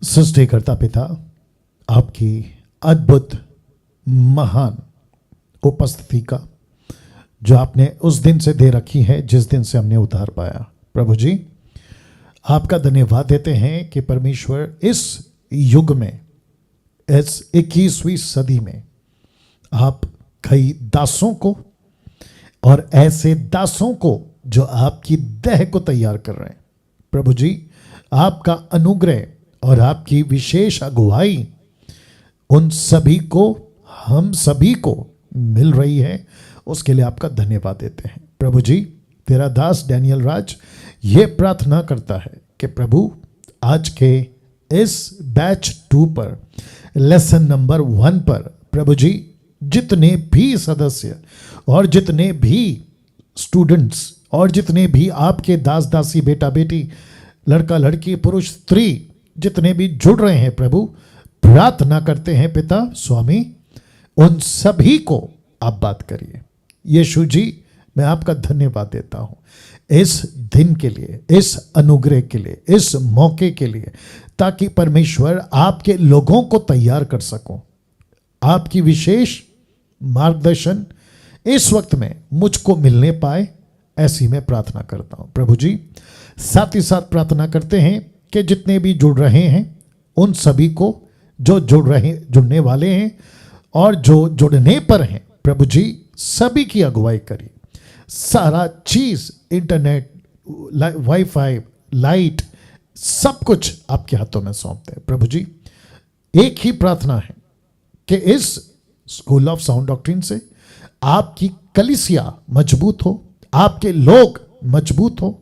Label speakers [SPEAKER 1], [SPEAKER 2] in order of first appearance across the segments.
[SPEAKER 1] सृष्टिकर्ता पिता, आपकी अद्भुत महान उपस्थिति का जो आपने उस दिन से दे रखी है जिस दिन से हमने उद्धार पाया, प्रभु जी आपका धन्यवाद देते हैं कि परमेश्वर इस युग में, इस 21वीं सदी में आप कई दासों को और ऐसे दासों को जो आपकी देह को तैयार कर रहे हैं, प्रभु जी आपका अनुग्रह और आपकी विशेष अगुवाई उन सभी को, हम सभी को मिल रही है, उसके लिए आपका धन्यवाद देते हैं। प्रभु जी तेरा दास डैनियल राज ये प्रार्थना करता है कि प्रभु आज के इस बैच 2 पर, लेसन नंबर 1 पर, प्रभु जी जितने भी सदस्य और जितने भी स्टूडेंट्स और जितने भी आपके दास दासी, बेटा बेटी, लड़का लड़की, पुरुष स्त्री जितने भी जुड़ रहे हैं, प्रभु प्रार्थना करते हैं पिता स्वामी उन सभी को आप बात करिए। यीशु जी मैं आपका धन्यवाद देता हूं इस दिन के लिए, इस अनुग्रह के लिए, इस मौके के लिए, ताकि परमेश्वर आपके लोगों को तैयार कर सको। आपकी विशेष मार्गदर्शन इस वक्त में मुझको मिलने पाए, ऐसी मैं प्रार्थना करता हूं प्रभु जी। साथ ही साथ प्रार्थना करते हैं कि जितने भी जुड़ रहे हैं उन सभी को, जो जुड़ने वाले हैं और जो जुड़ने पर हैं, प्रभु जी सभी की अगुवाई करिए। सारा चीज, इंटरनेट, वाईफाई, लाइट, सब कुछ आपके हाथों में सौंपते हैं प्रभु जी। एक ही प्रार्थना है कि इस स्कूल ऑफ साउंड डॉक्ट्रिन से आपकी कलीसिया मजबूत हो, आपके लोग मजबूत हो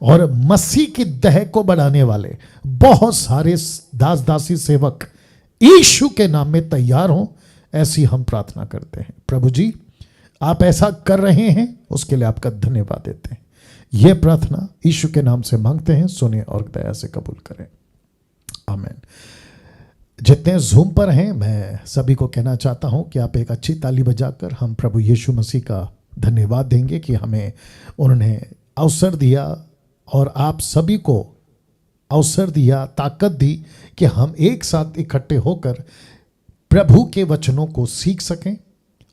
[SPEAKER 1] और मसीह की देह को बढ़ाने वाले बहुत सारे दास दासी सेवक यीशु के नाम में तैयार हों, ऐसी हम प्रार्थना करते हैं प्रभु जी। आप ऐसा कर रहे हैं, उसके लिए आपका धन्यवाद देते हैं। यह प्रार्थना यीशु के नाम से मांगते हैं, सुने और दया से कबूल करें, आमीन। जितने जूम पर हैं, मैं सभी को कहना चाहता हूं कि आप एक अच्छी ताली बजाकर हम प्रभु यीशु मसीह का धन्यवाद देंगे कि हमें उन्होंने अवसर दिया और आप सभी को अवसर दिया, ताकत दी कि हम एक साथ इकट्ठे होकर प्रभु के वचनों को सीख सकें।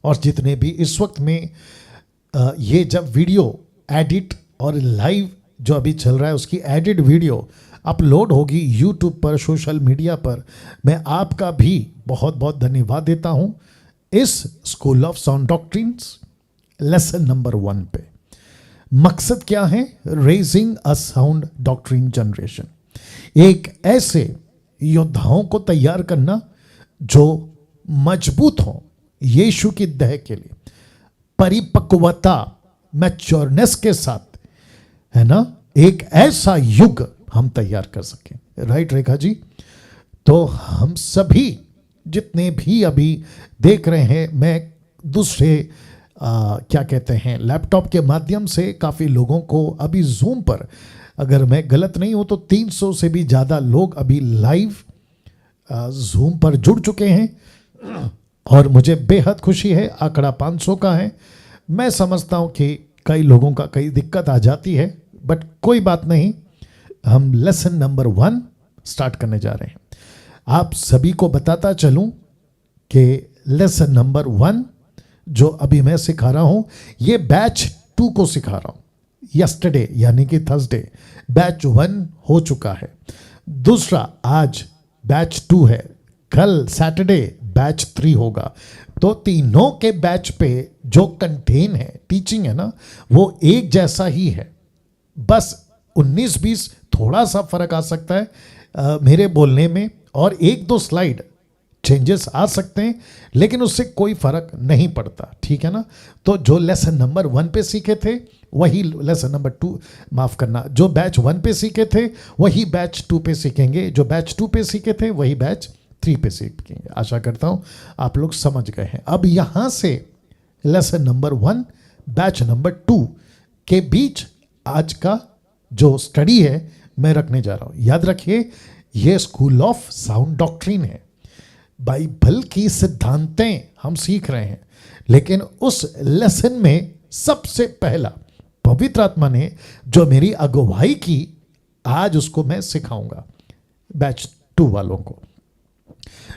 [SPEAKER 1] और जितने भी इस वक्त में ये जब वीडियो एडिट और लाइव जो अभी चल रहा है उसकी एडिट वीडियो अपलोड होगी यूट्यूब पर, सोशल मीडिया पर, मैं आपका भी बहुत बहुत धन्यवाद देता हूं इस school of sound doctrines lesson number 1 पे। मकसद क्या है? Raising a sound doctrine generation, एक ऐसे योद्धाओं को तैयार करना जो मजबूत हो यीशु की देह के लिए, परिपक्वता, मैच्योरनेस के साथ, है ना, एक ऐसा युग हम तैयार कर सकें। राइट रेखा जी? तो हम सभी जितने भी अभी देख रहे हैं, मैं दूसरे क्या कहते हैं लैपटॉप के माध्यम से काफ़ी लोगों को अभी जूम पर, अगर मैं गलत नहीं हूं तो 300 से भी ज़्यादा लोग अभी लाइव जूम पर जुड़ चुके हैं और मुझे बेहद खुशी है। आंकड़ा 500 का है। मैं समझता हूं कि कई लोगों का कई दिक्कत आ जाती है, बट कोई बात नहीं, हम लेसन नंबर 1 स्टार्ट करने जा रहे हैं। आप सभी को बताता चलूं कि लेसन नंबर 1 जो अभी मैं सिखा रहा हूं, ये बैच 2 को सिखा रहा हूं। यस्टरडे यानी कि थर्सडे बैच 1 हो चुका है, दूसरा आज बैच 2 है, कल सैटरडे बैच 3 होगा। तो तीनों के बैच पे जो कंटेन है, टीचिंग है ना, वो एक जैसा ही है, बस 19-20 थोड़ा सा फर्क आ सकता है मेरे बोलने में, और 1-2 स्लाइड चेंजेस आ सकते हैं, लेकिन उससे कोई फर्क नहीं पड़ता, ठीक है ना। तो जो लेसन नंबर 1 पे सीखे थे वही लेसन नंबर 2, माफ करना, जो बैच 1 पे सीखे थे वही बैच 2 पे सीखेंगे, जो बैच 2 पे सीखे थे वही बैच 3 पे सीखेंगे। आशा करता हूं आप लोग समझ गए हैं। अब यहां से लेसन नंबर 1 बैच नंबर 2 के बीच आज का जो स्टडी है मैं रखने जा रहा हूं। याद रखिए, यह स्कूल ऑफ साउंड डॉक्ट्रिन है, बाइबल की सिद्धांतें हम सीख रहे हैं, लेकिन उस लेसन में सबसे पहला पवित्र आत्मा ने जो मेरी अगुवाई की, आज उसको मैं सिखाऊंगा। बैच 2 वालों को।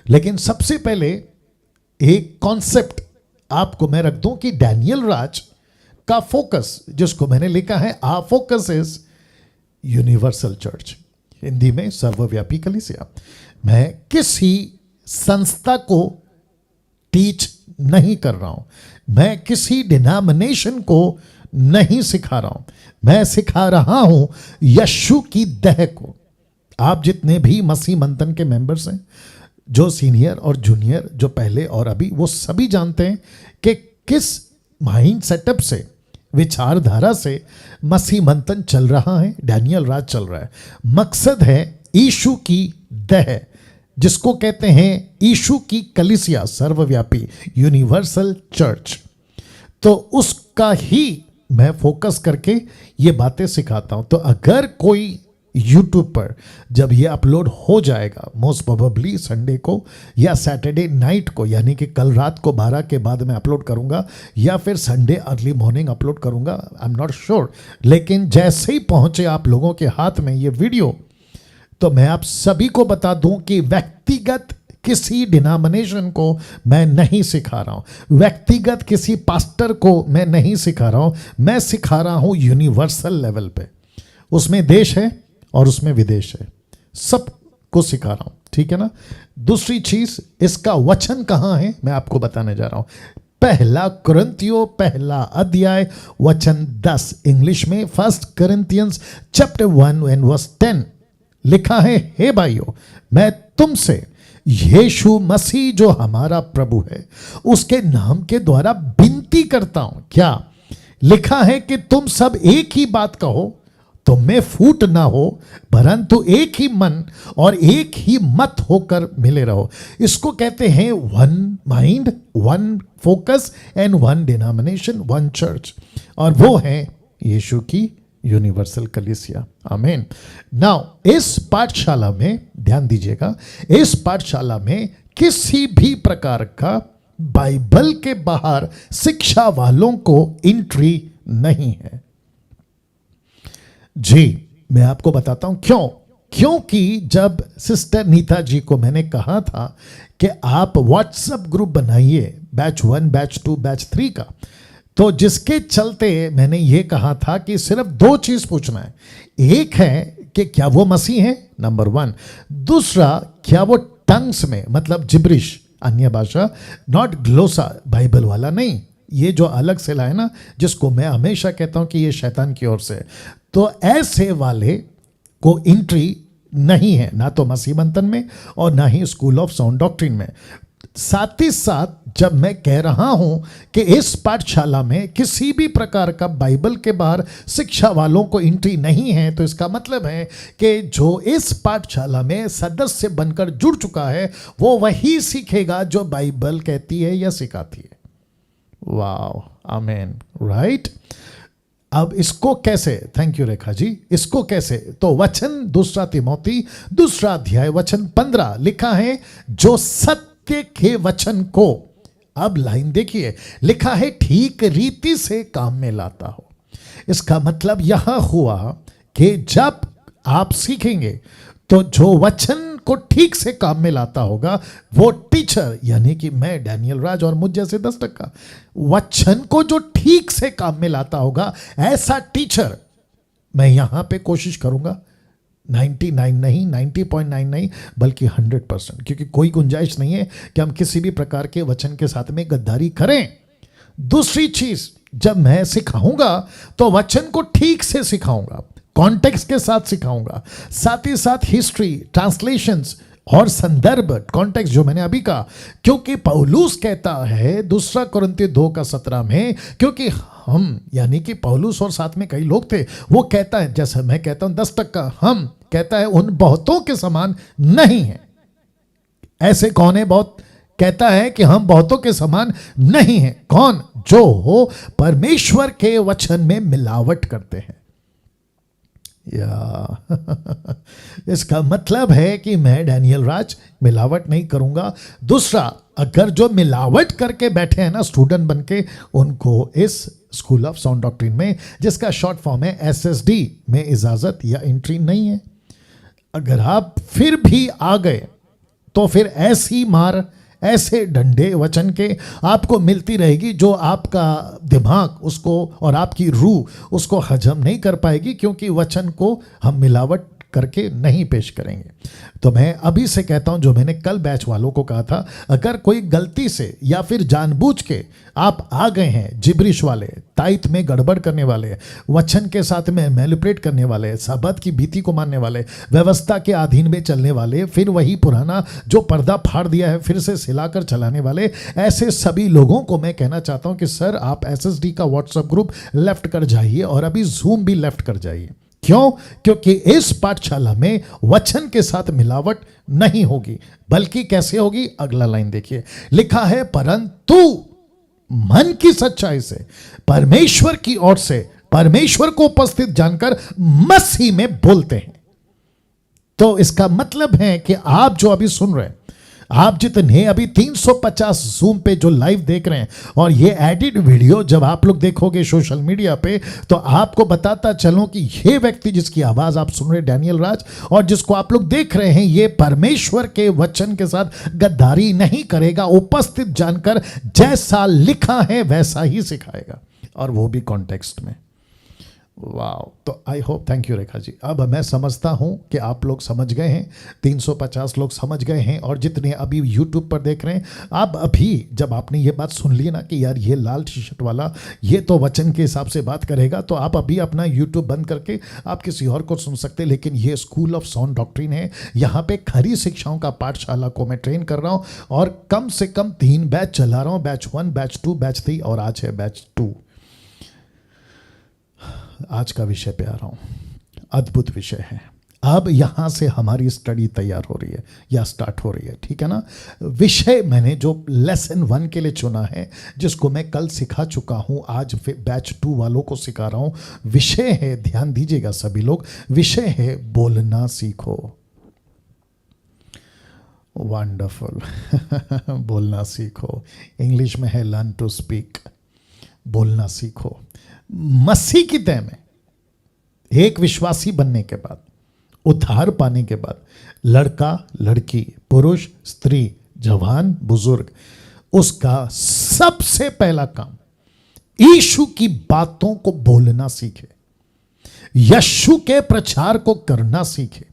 [SPEAKER 1] लेकिन सबसे पहले एक कॉन्सेप्ट आपको मैं रख दूं कि डैनियल राज का फोकस, जिसको मैंने लिखा है a focus is universal church, Hindi में सर्वव्यापी कलीसिया। मैं किसी संस्था को टीच नहीं कर रहा हूं, मैं किसी डिनोमिनेशन को नहीं सिखा रहा हूं, मैं सिखा रहा हूं यीशु की देह को। आप जितने भी मसीह मंथन के मेंबर्स हैं, जो सीनियर और जूनियर, जो पहले और अभी, वो सभी जानते हैं कि किस माइंड सेटअप से, विचारधारा से मसीह मंथन चल रहा है, डैनियल राज चल रहा है। मकसद है यीशु की देह, जिसको कहते हैं यीशु की कलीसिया, सर्वव्यापी यूनिवर्सल चर्च। तो उसका ही मैं फोकस करके ये बातें सिखाता हूं। तो अगर कोई यूट्यूब पर जब ये अपलोड हो जाएगा, मोस्ट प्रोबेबली संडे को या सैटरडे नाइट को, यानी कि कल रात को 12 के बाद मैं अपलोड करूंगा, या फिर संडे अर्ली मॉर्निंग अपलोड करूंगा, आई एम नॉट श्योर। लेकिन जैसे ही पहुंचे आप लोगों के हाथ में ये वीडियो, तो मैं आप सभी को बता दूं कि व्यक्तिगत किसी डिनोमिनेशन को मैं नहीं सिखा रहा हूं, व्यक्तिगत किसी पास्टर को मैं नहीं सिखा रहा हूं, मैं सिखा रहा हूं यूनिवर्सल लेवल पे। उसमें देश है और उसमें विदेश है, सबको सिखा रहा हूं, ठीक है ना। दूसरी चीज, इसका वचन कहां है मैं आपको बताने जा रहा हूं। पहला कुरिन्थियों पहला अध्याय वचन 10, इंग्लिश में 1 Corinthians chapter 1 and verse 10 लिखा है, हे भाइयों, मैं तुमसे यीशु मसीह जो हमारा प्रभु है उसके नाम के द्वारा विनती करता हूं। क्या लिखा है कि तुम सब एक ही बात कहो, तुम में फूट ना हो, परंतु एक ही मन और एक ही मत होकर मिले रहो। इसको कहते हैं one mind, one focus and one denomination, one church, और वो है यीशु की यूनिवर्सल कलीसिया। आमीन। नाउ इस पाठशाला में ध्यान दीजिएगा, इस पाठशाला में किसी भी प्रकार का बाइबल के बाहर शिक्षा वालों को एंट्री नहीं है। जी, मैं आपको बताता हूं क्यों। क्योंकि जब सिस्टर नीता जी को मैंने कहा था कि आप व्हाट्सएप ग्रुप बनाइए बैच 1, बैच 2, बैच 3 का, तो जिसके चलते मैंने ये कहा था कि सिर्फ 2 चीज पूछना है। एक है कि क्या वो मसीह है, नंबर 1। दूसरा, क्या वो टंग्स में, मतलब जिब्रिश, अन्य भाषा, नॉट ग्लोसा, बाइबल वाला नहीं, ये जो अलग से लाए ना, जिसको मैं हमेशा कहता हूं कि ये शैतान की ओर से, तो ऐसे वाले को एंट्री नहीं है, ना तो मसीह मंथन में और ना ही स्कूल ऑफ साउंड डॉक्ट्रिन में। साथ ही साथ जब मैं कह रहा हूं कि इस पाठशाला में किसी भी प्रकार का बाइबल के बाहर शिक्षा वालों को एंट्री नहीं है, तो इसका मतलब है कि जो इस पाठशाला में सदस्य बनकर जुड़ चुका है वो वही सीखेगा जो बाइबल कहती है या सिखाती है। वाह, आमीन, राइट। अब इसको कैसे, थैंक यू रेखा जी, इसको कैसे, तो वचन 2 तिमोथी 2 अध्याय वचन 15 लिखा है, जो सत्य के वचन को, अब लाइन देखिए, लिखा है ठीक रीति से काम में लाता हो। इसका मतलब यह हुआ कि जब आप सीखेंगे तो जो वचन को ठीक से काम में लाता होगा वो टीचर, यानी कि मैं डैनियल राज और मुझ जैसे 10% वचन को जो ठीक से काम में लाता होगा, ऐसा टीचर मैं यहां पे कोशिश करूंगा 99 नहीं, 90.9 नहीं, बल्कि 100%, क्योंकि कोई गुंजाइश नहीं है कि हम किसी भी प्रकार के वचन के साथ में गद्दारी करें। दूसरी चीज, जब मैं सिखाऊंगा तो वचन को ठीक से सिखाऊंगा, कॉन्टेक्स्ट के साथ सिखाऊंगा, साथ ही साथ हिस्ट्री, ट्रांसलेशंस और संदर्भ, कॉन्टेक्स्ट जो मैंने अभी कहा, क्योंकि पौलुस कहता है 2 कुरिन्थियों 2:17 में, क्योंकि हम, यानी कि पौलुस और साथ में कई लोग थे, वो कहता है, जैसे मैं कहता हूं 10%, हम कहता है उन बहुतों के समान नहीं है। ऐसे कौन है बहुत? कहता है कि हम बहुतों के समान नहीं हैं। कौन? जो हो परमेश्वर के वचन में मिलावट करते हैं। या इसका मतलब है कि मैं डैनियल राज मिलावट नहीं करूंगा। दूसरा, अगर जो मिलावट करके बैठे हैं ना स्टूडेंट बनके, उनको इस स्कूल ऑफ साउंड डॉक्ट्रिन में, जिसका शॉर्ट फॉर्म है SSD, में इजाजत या एंट्री नहीं है। अगर आप फिर भी आ गए तो फिर ऐसी मार, ऐसे डंडे वचन के आपको मिलती रहेगी जो आपका दिमाग उसको और आपकी रूह उसको हजम नहीं कर पाएगी, क्योंकि वचन को हम मिलावट करके नहीं पेश करेंगे। तो मैं अभी से कहता हूं, जो मैंने कल बैच वालों को कहा था, अगर कोई गलती से या फिर जानबूझ के आप आ गए हैं, जिब्रिश वाले, ताइथ में गड़बड़ करने वाले, वचन के साथ में मैनिपुलेट करने वाले, शब्द की भीति को मानने वाले, व्यवस्था के अधीन में चलने वाले, फिर वही पुराना जो पर्दा फाड़ दिया है फिर से सिलाकर चलाने वाले, ऐसे सभी लोगों को मैं कहना चाहता हूं कि सर आप एसएसडी का व्हाट्सएप ग्रुप लेफ्ट कर जाइए और अभी जूम भी लेफ्ट कर जाइए। क्यों? क्योंकि इस पाठशाला में वचन के साथ मिलावट नहीं होगी, बल्कि कैसे होगी? अगला लाइन देखिए, लिखा है परंतु मन की सच्चाई से, परमेश्वर की ओर से, परमेश्वर को उपस्थित जानकर मसीह में बोलते हैं। तो इसका मतलब है कि आप जो अभी सुन रहे हैं, आप जितने अभी 350 जूम पे जो लाइव देख रहे हैं, और ये एडिट वीडियो जब आप लोग देखोगे सोशल मीडिया पे, तो आपको बताता चलूं कि ये व्यक्ति जिसकी आवाज आप सुन रहे हैं, डैनियल राज, और जिसको आप लोग देख रहे हैं, ये परमेश्वर के वचन के साथ गद्दारी नहीं करेगा, उपस्थित जानकर जैसा लिखा है वैसा ही सिखाएगा, और वो भी कॉन्टेक्स्ट में। वाह! तो I hope, thank you Rekha ji. अब मैं समझता हूं कि आप लोग समझ गए हैं, 350 लोग समझ गए हैं, और जितने अभी यूट्यूब पर देख रहे हैं, आप अभी जब आपने ये बात सुन ली ना कि यार ये लाल टी शर्ट वाला ये तो वचन के हिसाब से बात करेगा, तो आप अभी अपना यूट्यूब बंद करके आप किसी और को सुन सकते हैं। लेकिन ये स्कूल ऑफ साउंड डॉक्ट्रिन है, यहाँ पे खरी शिक्षाओं का पाठशाला को मैं ट्रेन कर रहा हूँ, और कम से कम 3 बैच चला रहा हूँ, बैच 1, बैच 2, बैच 3, और आज है बैच 2। आज का विषय पे आ रहा हूं, अद्भुत विषय है। अब यहां से हमारी स्टडी तैयार हो रही है या स्टार्ट हो रही है, ठीक है ना। विषय मैंने जो लेसन 1 के लिए चुना है, जिसको मैं कल सिखा चुका हूं, आज बैच 2 वालों को सिखा रहा हूं। विषय है, ध्यान दीजिएगा सभी लोग, विषय है बोलना सीखो। वंडरफुल बोलना सीखो, इंग्लिश में है लर्न टू स्पीक। बोलना सीखो। मसीह की तय में एक विश्वासी बनने के बाद, उद्धार पाने के बाद, लड़का लड़की, पुरुष स्त्री, जवान बुजुर्ग, उसका सबसे पहला काम यीशु की बातों को बोलना सीखे, यीशु के प्रचार को करना सीखे,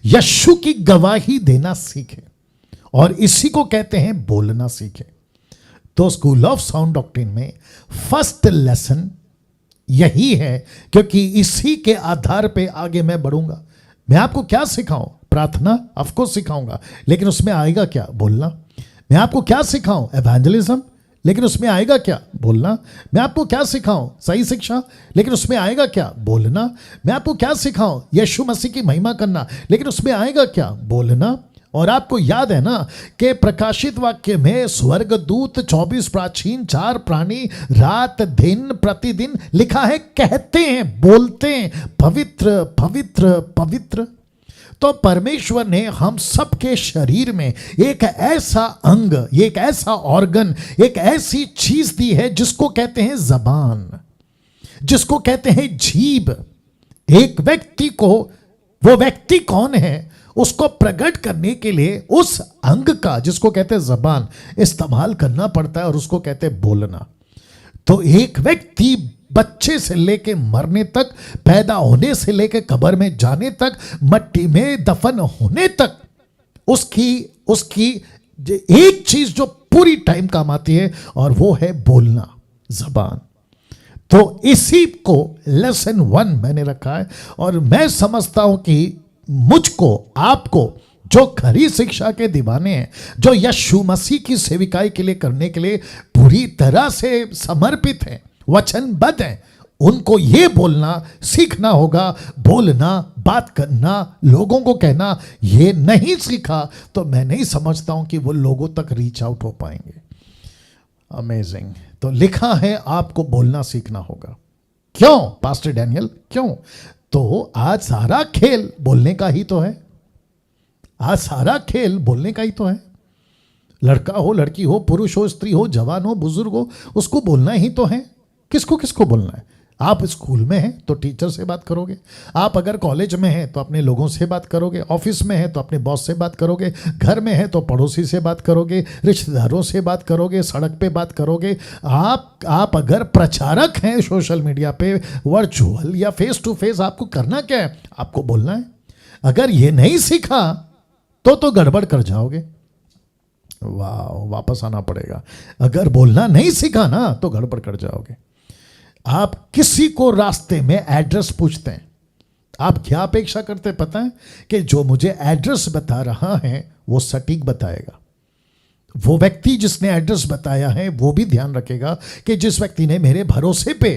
[SPEAKER 1] यीशु की गवाही देना सीखे, और इसी को कहते हैं बोलना सीखे। तो स्कूल ऑफ साउंड डॉक्ट्रिन में फर्स्ट लेसन यही है, क्योंकि इसी के आधार पे आगे मैं बढ़ूंगा। मैं आपको क्या सिखाऊं? प्रार्थना ऑफ कोर्स सिखाऊंगा, लेकिन उसमें आएगा क्या? बोलना। मैं आपको क्या सिखाऊं? एवेंजलिज्म, लेकिन उसमें आएगा क्या? बोलना। मैं आपको क्या सिखाऊं? सही शिक्षा, लेकिन उसमें आएगा क्या? बोलना। मैं आपको क्या सिखाऊं? यीशु मसीह की महिमा करना, लेकिन उसमें आएगा क्या? बोलना। और आपको याद है ना कि प्रकाशित वाक्य में स्वर्गदूत, 24 प्राचीन, 4 प्राणी रात दिन प्रतिदिन लिखा है, कहते हैं, बोलते हैं, पवित्र पवित्र पवित्र। तो परमेश्वर ने हम सबके शरीर में एक ऐसा अंग, एक ऐसा ऑर्गन, एक ऐसी चीज दी है जिसको कहते हैं जबान, जिसको कहते हैं जीभ। एक व्यक्ति को, वो व्यक्ति कौन है, उसको प्रकट करने के लिए उस अंग का, जिसको कहते हैं जबान, इस्तेमाल करना पड़ता है, और उसको कहते हैं बोलना। तो एक व्यक्ति बच्चे से लेके मरने तक, पैदा होने से लेके कब्र में जाने तक, मट्टी में दफन होने तक, उसकी एक चीज जो पूरी टाइम काम आती है, और वो है बोलना, जबान। तो इसी को लेसन 1 मैंने रखा है, और मैं समझता हूं कि मुझको, आपको, जो खरी शिक्षा के दीवाने हैं, जो यीशु मसीह की सेविकाई के लिए करने के लिए पूरी तरह से समर्पित हैं, वचनबद्ध हैं, उनको ये बोलना सीखना होगा। बोलना, बात करना, लोगों को कहना, ये नहीं सीखा तो मैं नहीं समझता हूं कि वो लोगों तक रीच आउट हो पाएंगे। अमेजिंग। तो लिखा है आपको बोलना सीखना होगा। क्यों पास्टर डैनियल, क्यों? तो आज सारा खेल बोलने का ही तो है। आज सारा खेल बोलने का ही तो है। लड़का हो, लड़की हो, पुरुष हो, स्त्री हो, जवान हो, बुजुर्ग हो, उसको बोलना ही तो है। किसको किसको बोलना है? आप स्कूल में हैं तो टीचर से बात करोगे, आप अगर कॉलेज में हैं तो अपने लोगों से बात करोगे, ऑफिस में हैं तो अपने बॉस से बात करोगे, घर में हैं तो पड़ोसी से बात करोगे, रिश्तेदारों से बात करोगे, सड़क पे बात करोगे। आप अगर प्रचारक हैं सोशल मीडिया पे, वर्चुअल या फेस टू फेस, आपको करना क्या है? आपको बोलना है। अगर ये नहीं सीखा तो गड़बड़ कर जाओगे। वाह, वापस आना पड़ेगा। अगर बोलना नहीं सीखा ना तो गड़बड़ कर जाओगे। आप किसी को रास्ते में एड्रेस पूछते हैं, आप क्या अपेक्षा करते हैं पता है? कि जो मुझे एड्रेस बता रहा है वो सटीक बताएगा। वो व्यक्ति जिसने एड्रेस बताया है वो भी ध्यान रखेगा कि जिस व्यक्ति ने मेरे भरोसे पे,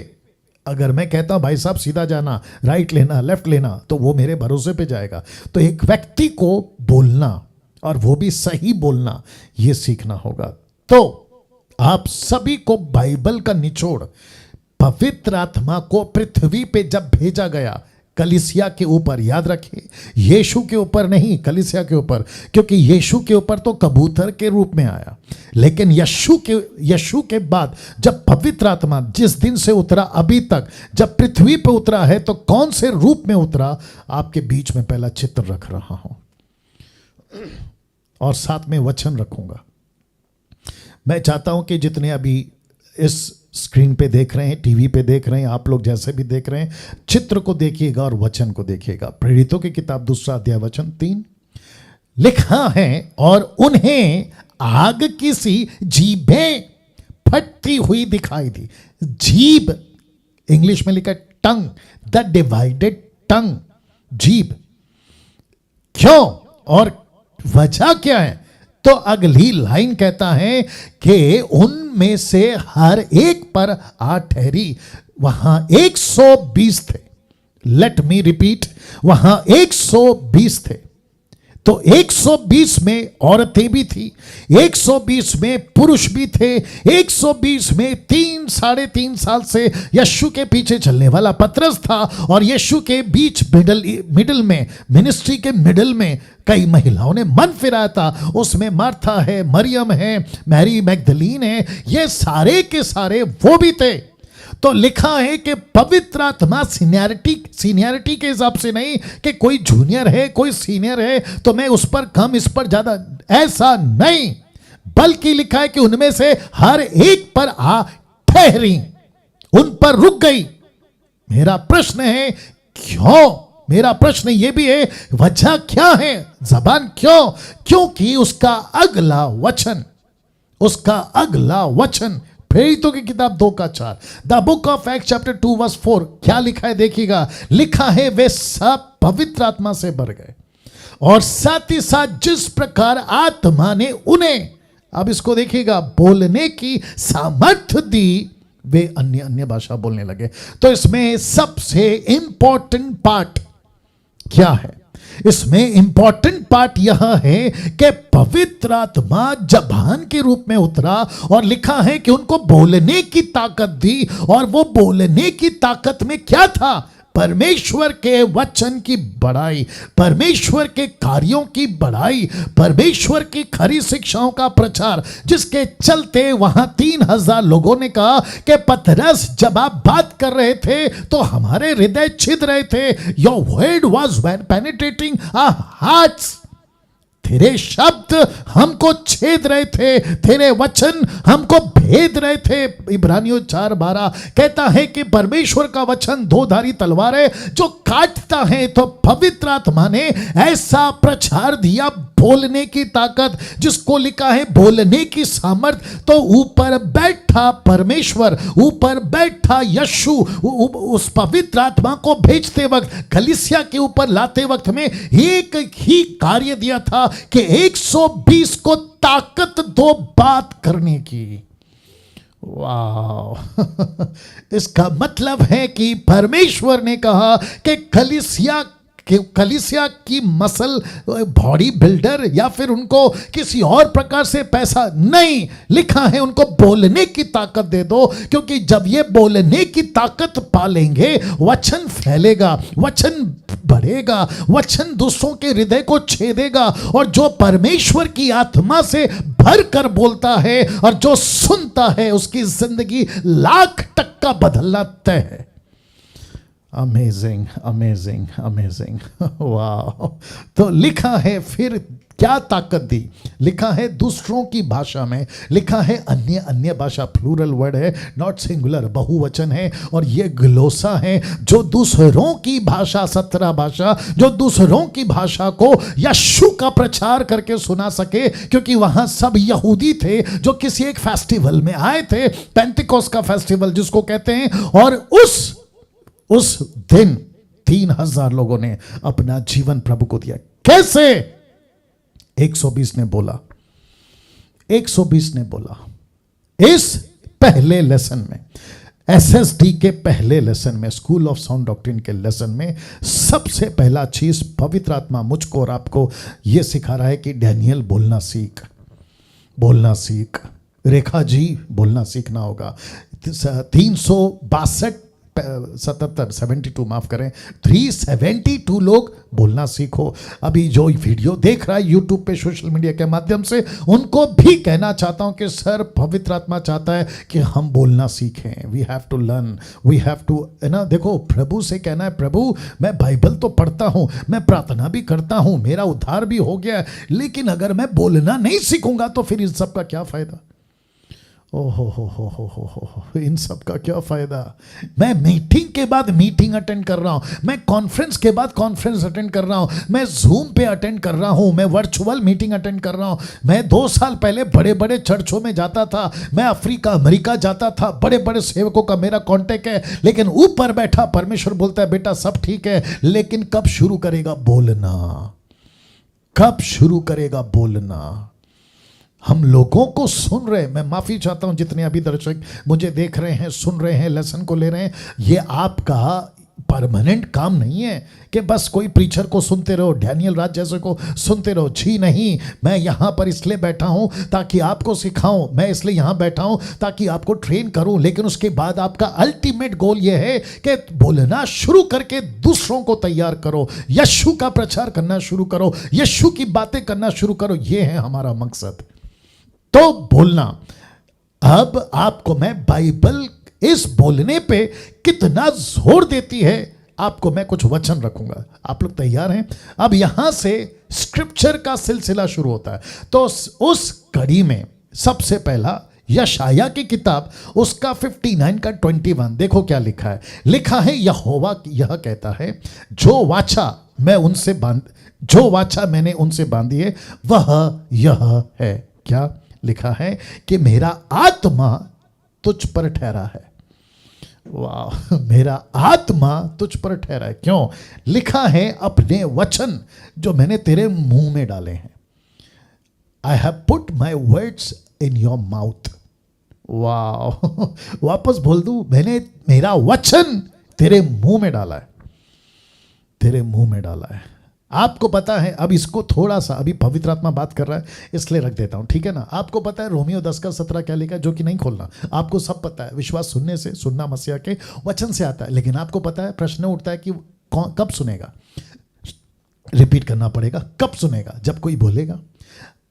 [SPEAKER 1] अगर मैं कहता हूं भाई साहब सीधा जाना, राइट लेना, लेफ्ट लेना, तो वो मेरे भरोसे पे जाएगा। तो एक व्यक्ति को बोलना, और वो भी सही बोलना, ये सीखना होगा। तो आप सभी को बाइबल का निचोड़, पवित्र आत्मा को पृथ्वी पे जब भेजा गया कलीसिया के ऊपर, याद रखिए यीशु के ऊपर नहीं, कलीसिया के ऊपर, क्योंकि यीशु के ऊपर तो कबूतर के रूप में आया, लेकिन यीशु के बाद जब पवित्र आत्मा जिस दिन से उतरा अभी तक जब पृथ्वी पे उतरा है, तो कौन से रूप में उतरा? आपके बीच में पहला चित्र रख रहा हूं और साथ में वचन रखूंगा। मैं चाहता हूं कि जितने अभी इस स्क्रीन पे देख रहे हैं, टीवी पे देख रहे हैं, आप लोग जैसे भी देख रहे हैं, चित्र को देखिएगा और वचन को देखिएगा। प्रेरितों की किताब 2 अध्याय वचन 3 लिखा है, और उन्हें आग की सी जीभें फटती हुई दिखाई दी। जीभ इंग्लिश में लिखा टंग, द डिवाइडेड टंग, जीभ। क्यों और वजह क्या है? तो अगली लाइन कहता है कि उनमें से हर एक पर आ ठहरी। वहां 120 थे। लेट मी रिपीट, वहां 120 थे। तो 120 में औरतें भी थी, 120 में पुरुष भी थे, 120 में 3-3.5 साल से यीशु के पीछे चलने वाला पतरस था, और यीशु के बीच मिडिल में, मिनिस्ट्री के मिडिल में कई महिलाओं ने मन फिराया था। उसमें मार्था है, मरियम है, मैरी मैगदलीन है, ये सारे के सारे वो भी थे। तो लिखा है कि पवित्र आत्मा सीनियरिटी के हिसाब से नहीं कि कोई जूनियर है, कोई सीनियर है तो मैं उस पर कम, इस पर ज्यादा, ऐसा नहीं, बल्कि लिखा है कि उनमें से हर एक पर आ ठहरी, उन पर रुक गई। मेरा प्रश्न है क्यों? मेरा प्रश्न यह भी है वजह क्या है? जबान क्यों? क्योंकि उसका अगला वचन प्रेरितों की किताब 2:4, the book of act chapter 2 verse 4, क्या लिखा है देखिएगा। लिखा है वे सब पवित्र आत्मा से भर गए, और साथ ही साथ जिस प्रकार आत्मा ने उन्हें, अब इसको देखिएगा, बोलने की सामर्थ्य दी, वे अन्य भाषा बोलने लगे। तो इसमें सबसे इंपॉर्टेंट पार्ट क्या है? इसमें इंपॉर्टेंट पार्ट यह है कि पवित्र आत्मा जबान के रूप में उतरा, और लिखा है कि उनको बोलने की ताकत दी। और वो बोलने की ताकत में क्या था? परमेश्वर के वचन की बड़ाई, परमेश्वर के कार्यों की बड़ाई, परमेश्वर की खरी शिक्षाओं का प्रचार, जिसके चलते वहां 3000 लोगों ने कहा कि पतरस जब आप बात कर रहे थे तो हमारे हृदय छिद रहे थे। Your word was penetrating our hearts. तेरे शब्द हमको छेद रहे थे, तेरे वचन हमको भेद रहे थे। इब्रानियों 4:12 कहता है कि परमेश्वर का वचन 2-धारी तलवार है जो काटता है। तो पवित्र आत्मा ने ऐसा प्रचार दिया, बोलने की ताकत, जिसको लिखा है बोलने की सामर्थ। तो ऊपर बैठा परमेश्वर, ऊपर बैठा यीशु, उस पवित्र आत्मा को भेजते वक्त, कलीसिया के ऊपर लाते वक्त में एक ही कार्य दिया था कि 120 को ताकत दो बात करने की। वाह इसका मतलब है कि परमेश्वर ने कहा कि कलीसिया की मसल बॉडी बिल्डर या फिर उनको किसी और प्रकार से पैसा नहीं, लिखा है उनको बोलने की ताकत दे दो। क्योंकि जब ये बोलने की ताकत पालेंगे, वचन फैलेगा, वचन बढ़ेगा, वचन दूसरों के हृदय को छेदेगा। और जो परमेश्वर की आत्मा से भर कर बोलता है और जो सुनता है, उसकी जिंदगी 1,00,000% बदलना तय है। अमेजिंग अमेजिंग अमेजिंग वाह। तो लिखा है फिर क्या ताकत दी, लिखा है दूसरों की भाषा में, लिखा है अन्य अन्य भाषा, प्लूरल वर्ड है नॉट सिंगुलर, बहुवचन है, और ये ग्लोसा है जो दूसरों की भाषा, 17 भाषा, जो दूसरों की भाषा को यीशु का प्रचार करके सुना सके, क्योंकि वहां सब यहूदी थे जो किसी एक फेस्टिवल में आए थे, पेंटिकोस्ट का फेस्टिवल जिसको कहते हैं, और उस दिन 3000 लोगों ने अपना जीवन प्रभु को दिया। कैसे? 120 ने बोला, 120 ने बोला। इस पहले लेसन में, एसएसडी के पहले लेसन में, स्कूल ऑफ साउंड डॉक्ट्रिन के लेसन में, सबसे पहला चीज पवित्र आत्मा मुझको और आपको यह सिखा रहा है कि डैनियल बोलना सीख, बोलना सीख। रेखा जी बोलना सीखना होगा। 72 माफ करें, 372 लोग बोलना सीखो। अभी जो वीडियो देख रहा है यूट्यूब पे, सोशल मीडिया के माध्यम से, उनको भी कहना चाहता हूं कि सर पवित्र आत्मा चाहता है कि हम बोलना सीखें। We have to learn, we have to, है ना। देखो, प्रभु से कहना है, प्रभु मैं बाइबल तो पढ़ता हूं, मैं प्रार्थना भी करता हूं, मेरा उद्धार भी हो गया है, लेकिन अगर मैं बोलना नहीं सीखूंगा तो फिर इन सब का क्या फायदा? ओहो, इन सब का क्या फायदा? मैं मीटिंग के बाद मीटिंग अटेंड कर रहा हूं, मैं कॉन्फ्रेंस के बाद कॉन्फ्रेंस अटेंड कर रहा हूं, मैं जूम पे अटेंड कर रहा हूं, मैं वर्चुअल मीटिंग अटेंड कर रहा हूं। मैं 2 साल पहले बड़े बड़े चर्चों में जाता था, मैं अफ्रीका अमेरिका जाता था, बड़े बड़े सेवकों का मेरा कांटेक्ट है, लेकिन ऊपर बैठा परमेश्वर बोलता है बेटा सब ठीक है, लेकिन कब शुरू करेगा बोलना? कब शुरू करेगा बोलना? हम लोगों को सुन रहे, मैं माफी चाहता हूं जितने अभी दर्शक मुझे देख रहे हैं, सुन रहे हैं, लेसन को ले रहे हैं, ये आपका परमानेंट काम नहीं है कि बस कोई प्रीचर को सुनते रहो, डैनियल राज जैसे को सुनते रहो। जी नहीं, मैं यहां पर इसलिए बैठा हूं ताकि आपको सिखाऊं, मैं इसलिए यहां बैठा हूं ताकि आपको ट्रेन करूं, लेकिन उसके बाद आपका अल्टीमेट गोल यह है कि बोलना शुरू करके दूसरों को तैयार करो, यीशु का प्रचार करना शुरू करो, यीशु की बातें करना शुरू करो। यह है हमारा मकसद। तो बोलना। अब आपको मैं बाइबल इस बोलने पे कितना जोर देती है, आपको मैं कुछ वचन रखूंगा। आप लोग तैयार हैं? अब यहां से स्क्रिप्चर का सिलसिला शुरू होता है। तो उस कड़ी में सबसे पहला यशाया की किताब, उसका 59 का 21, देखो क्या लिखा है। लिखा है, यहोवा यह कहता है, जो वाचा मैंने उनसे बांधी है वह यह है। क्या लिखा है? कि मेरा आत्मा तुझ पर ठहरा है। वाह, मेरा आत्मा तुझ पर ठहरा है। क्यों? लिखा है, अपने वचन जो मैंने तेरे मुंह में डाले हैं। I have put my words in your mouth. वाह, वापस बोल दूं, मैंने मेरा वचन तेरे मुंह में डाला है, तेरे मुंह में डाला है। आपको पता है, अब इसको थोड़ा सा, अभी पवित्र आत्मा बात कर रहा है इसलिए रख देता हूं, ठीक है ना। आपको पता है रोमियो 10 का 17 क्या लिखा है, जो कि नहीं खोलना, आपको सब पता है। विश्वास सुनने से, सुनना मसीहा के वचन से आता है, लेकिन आपको पता है, प्रश्न उठता है कि कब सुनेगा? रिपीट करना पड़ेगा। कब सुनेगा? जब कोई बोलेगा।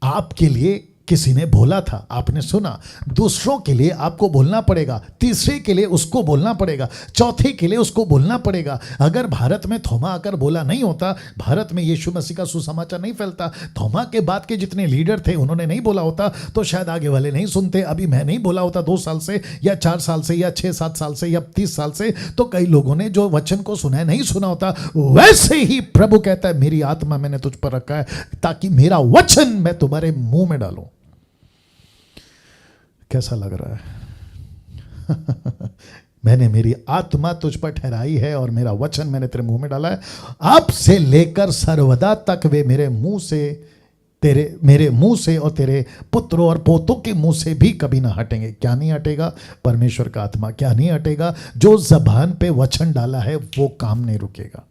[SPEAKER 1] आपके लिए किसी ने बोला था, आपने सुना। दूसरों के लिए आपको बोलना पड़ेगा, तीसरे के लिए उसको बोलना पड़ेगा, चौथे के लिए उसको बोलना पड़ेगा। अगर भारत में थोमा आकर बोला नहीं होता, भारत में यीशु मसीह का सुसमाचार नहीं फैलता, थोमा के बाद के जितने लीडर थे उन्होंने नहीं बोला होता, तो शायद आगे वाले नहीं सुनते। अभी मैं नहीं बोला होता 2 साल से या 4 साल से या 6-7 साल से या 30 साल से, तो कई लोगों ने जो वचन को सुना है नहीं सुना होता। वैसे ही प्रभु कहता है, मेरी आत्मा मैंने तुझ पर रखा है ताकि मेरा वचन मैं तुम्हारे मुंह में डालूं। कैसा लग रहा है? मैंने मेरी आत्मा तुझ पर ठहराई है और मेरा वचन मैंने तेरे मुंह में डाला है। अब से लेकर सर्वदा तक वे मेरे मुंह से और तेरे पुत्रों और पोतों के मुंह से भी कभी ना हटेंगे। क्या नहीं हटेगा? परमेश्वर का आत्मा। क्या नहीं हटेगा? जो जबान पे वचन डाला है वो काम नहीं रुकेगा।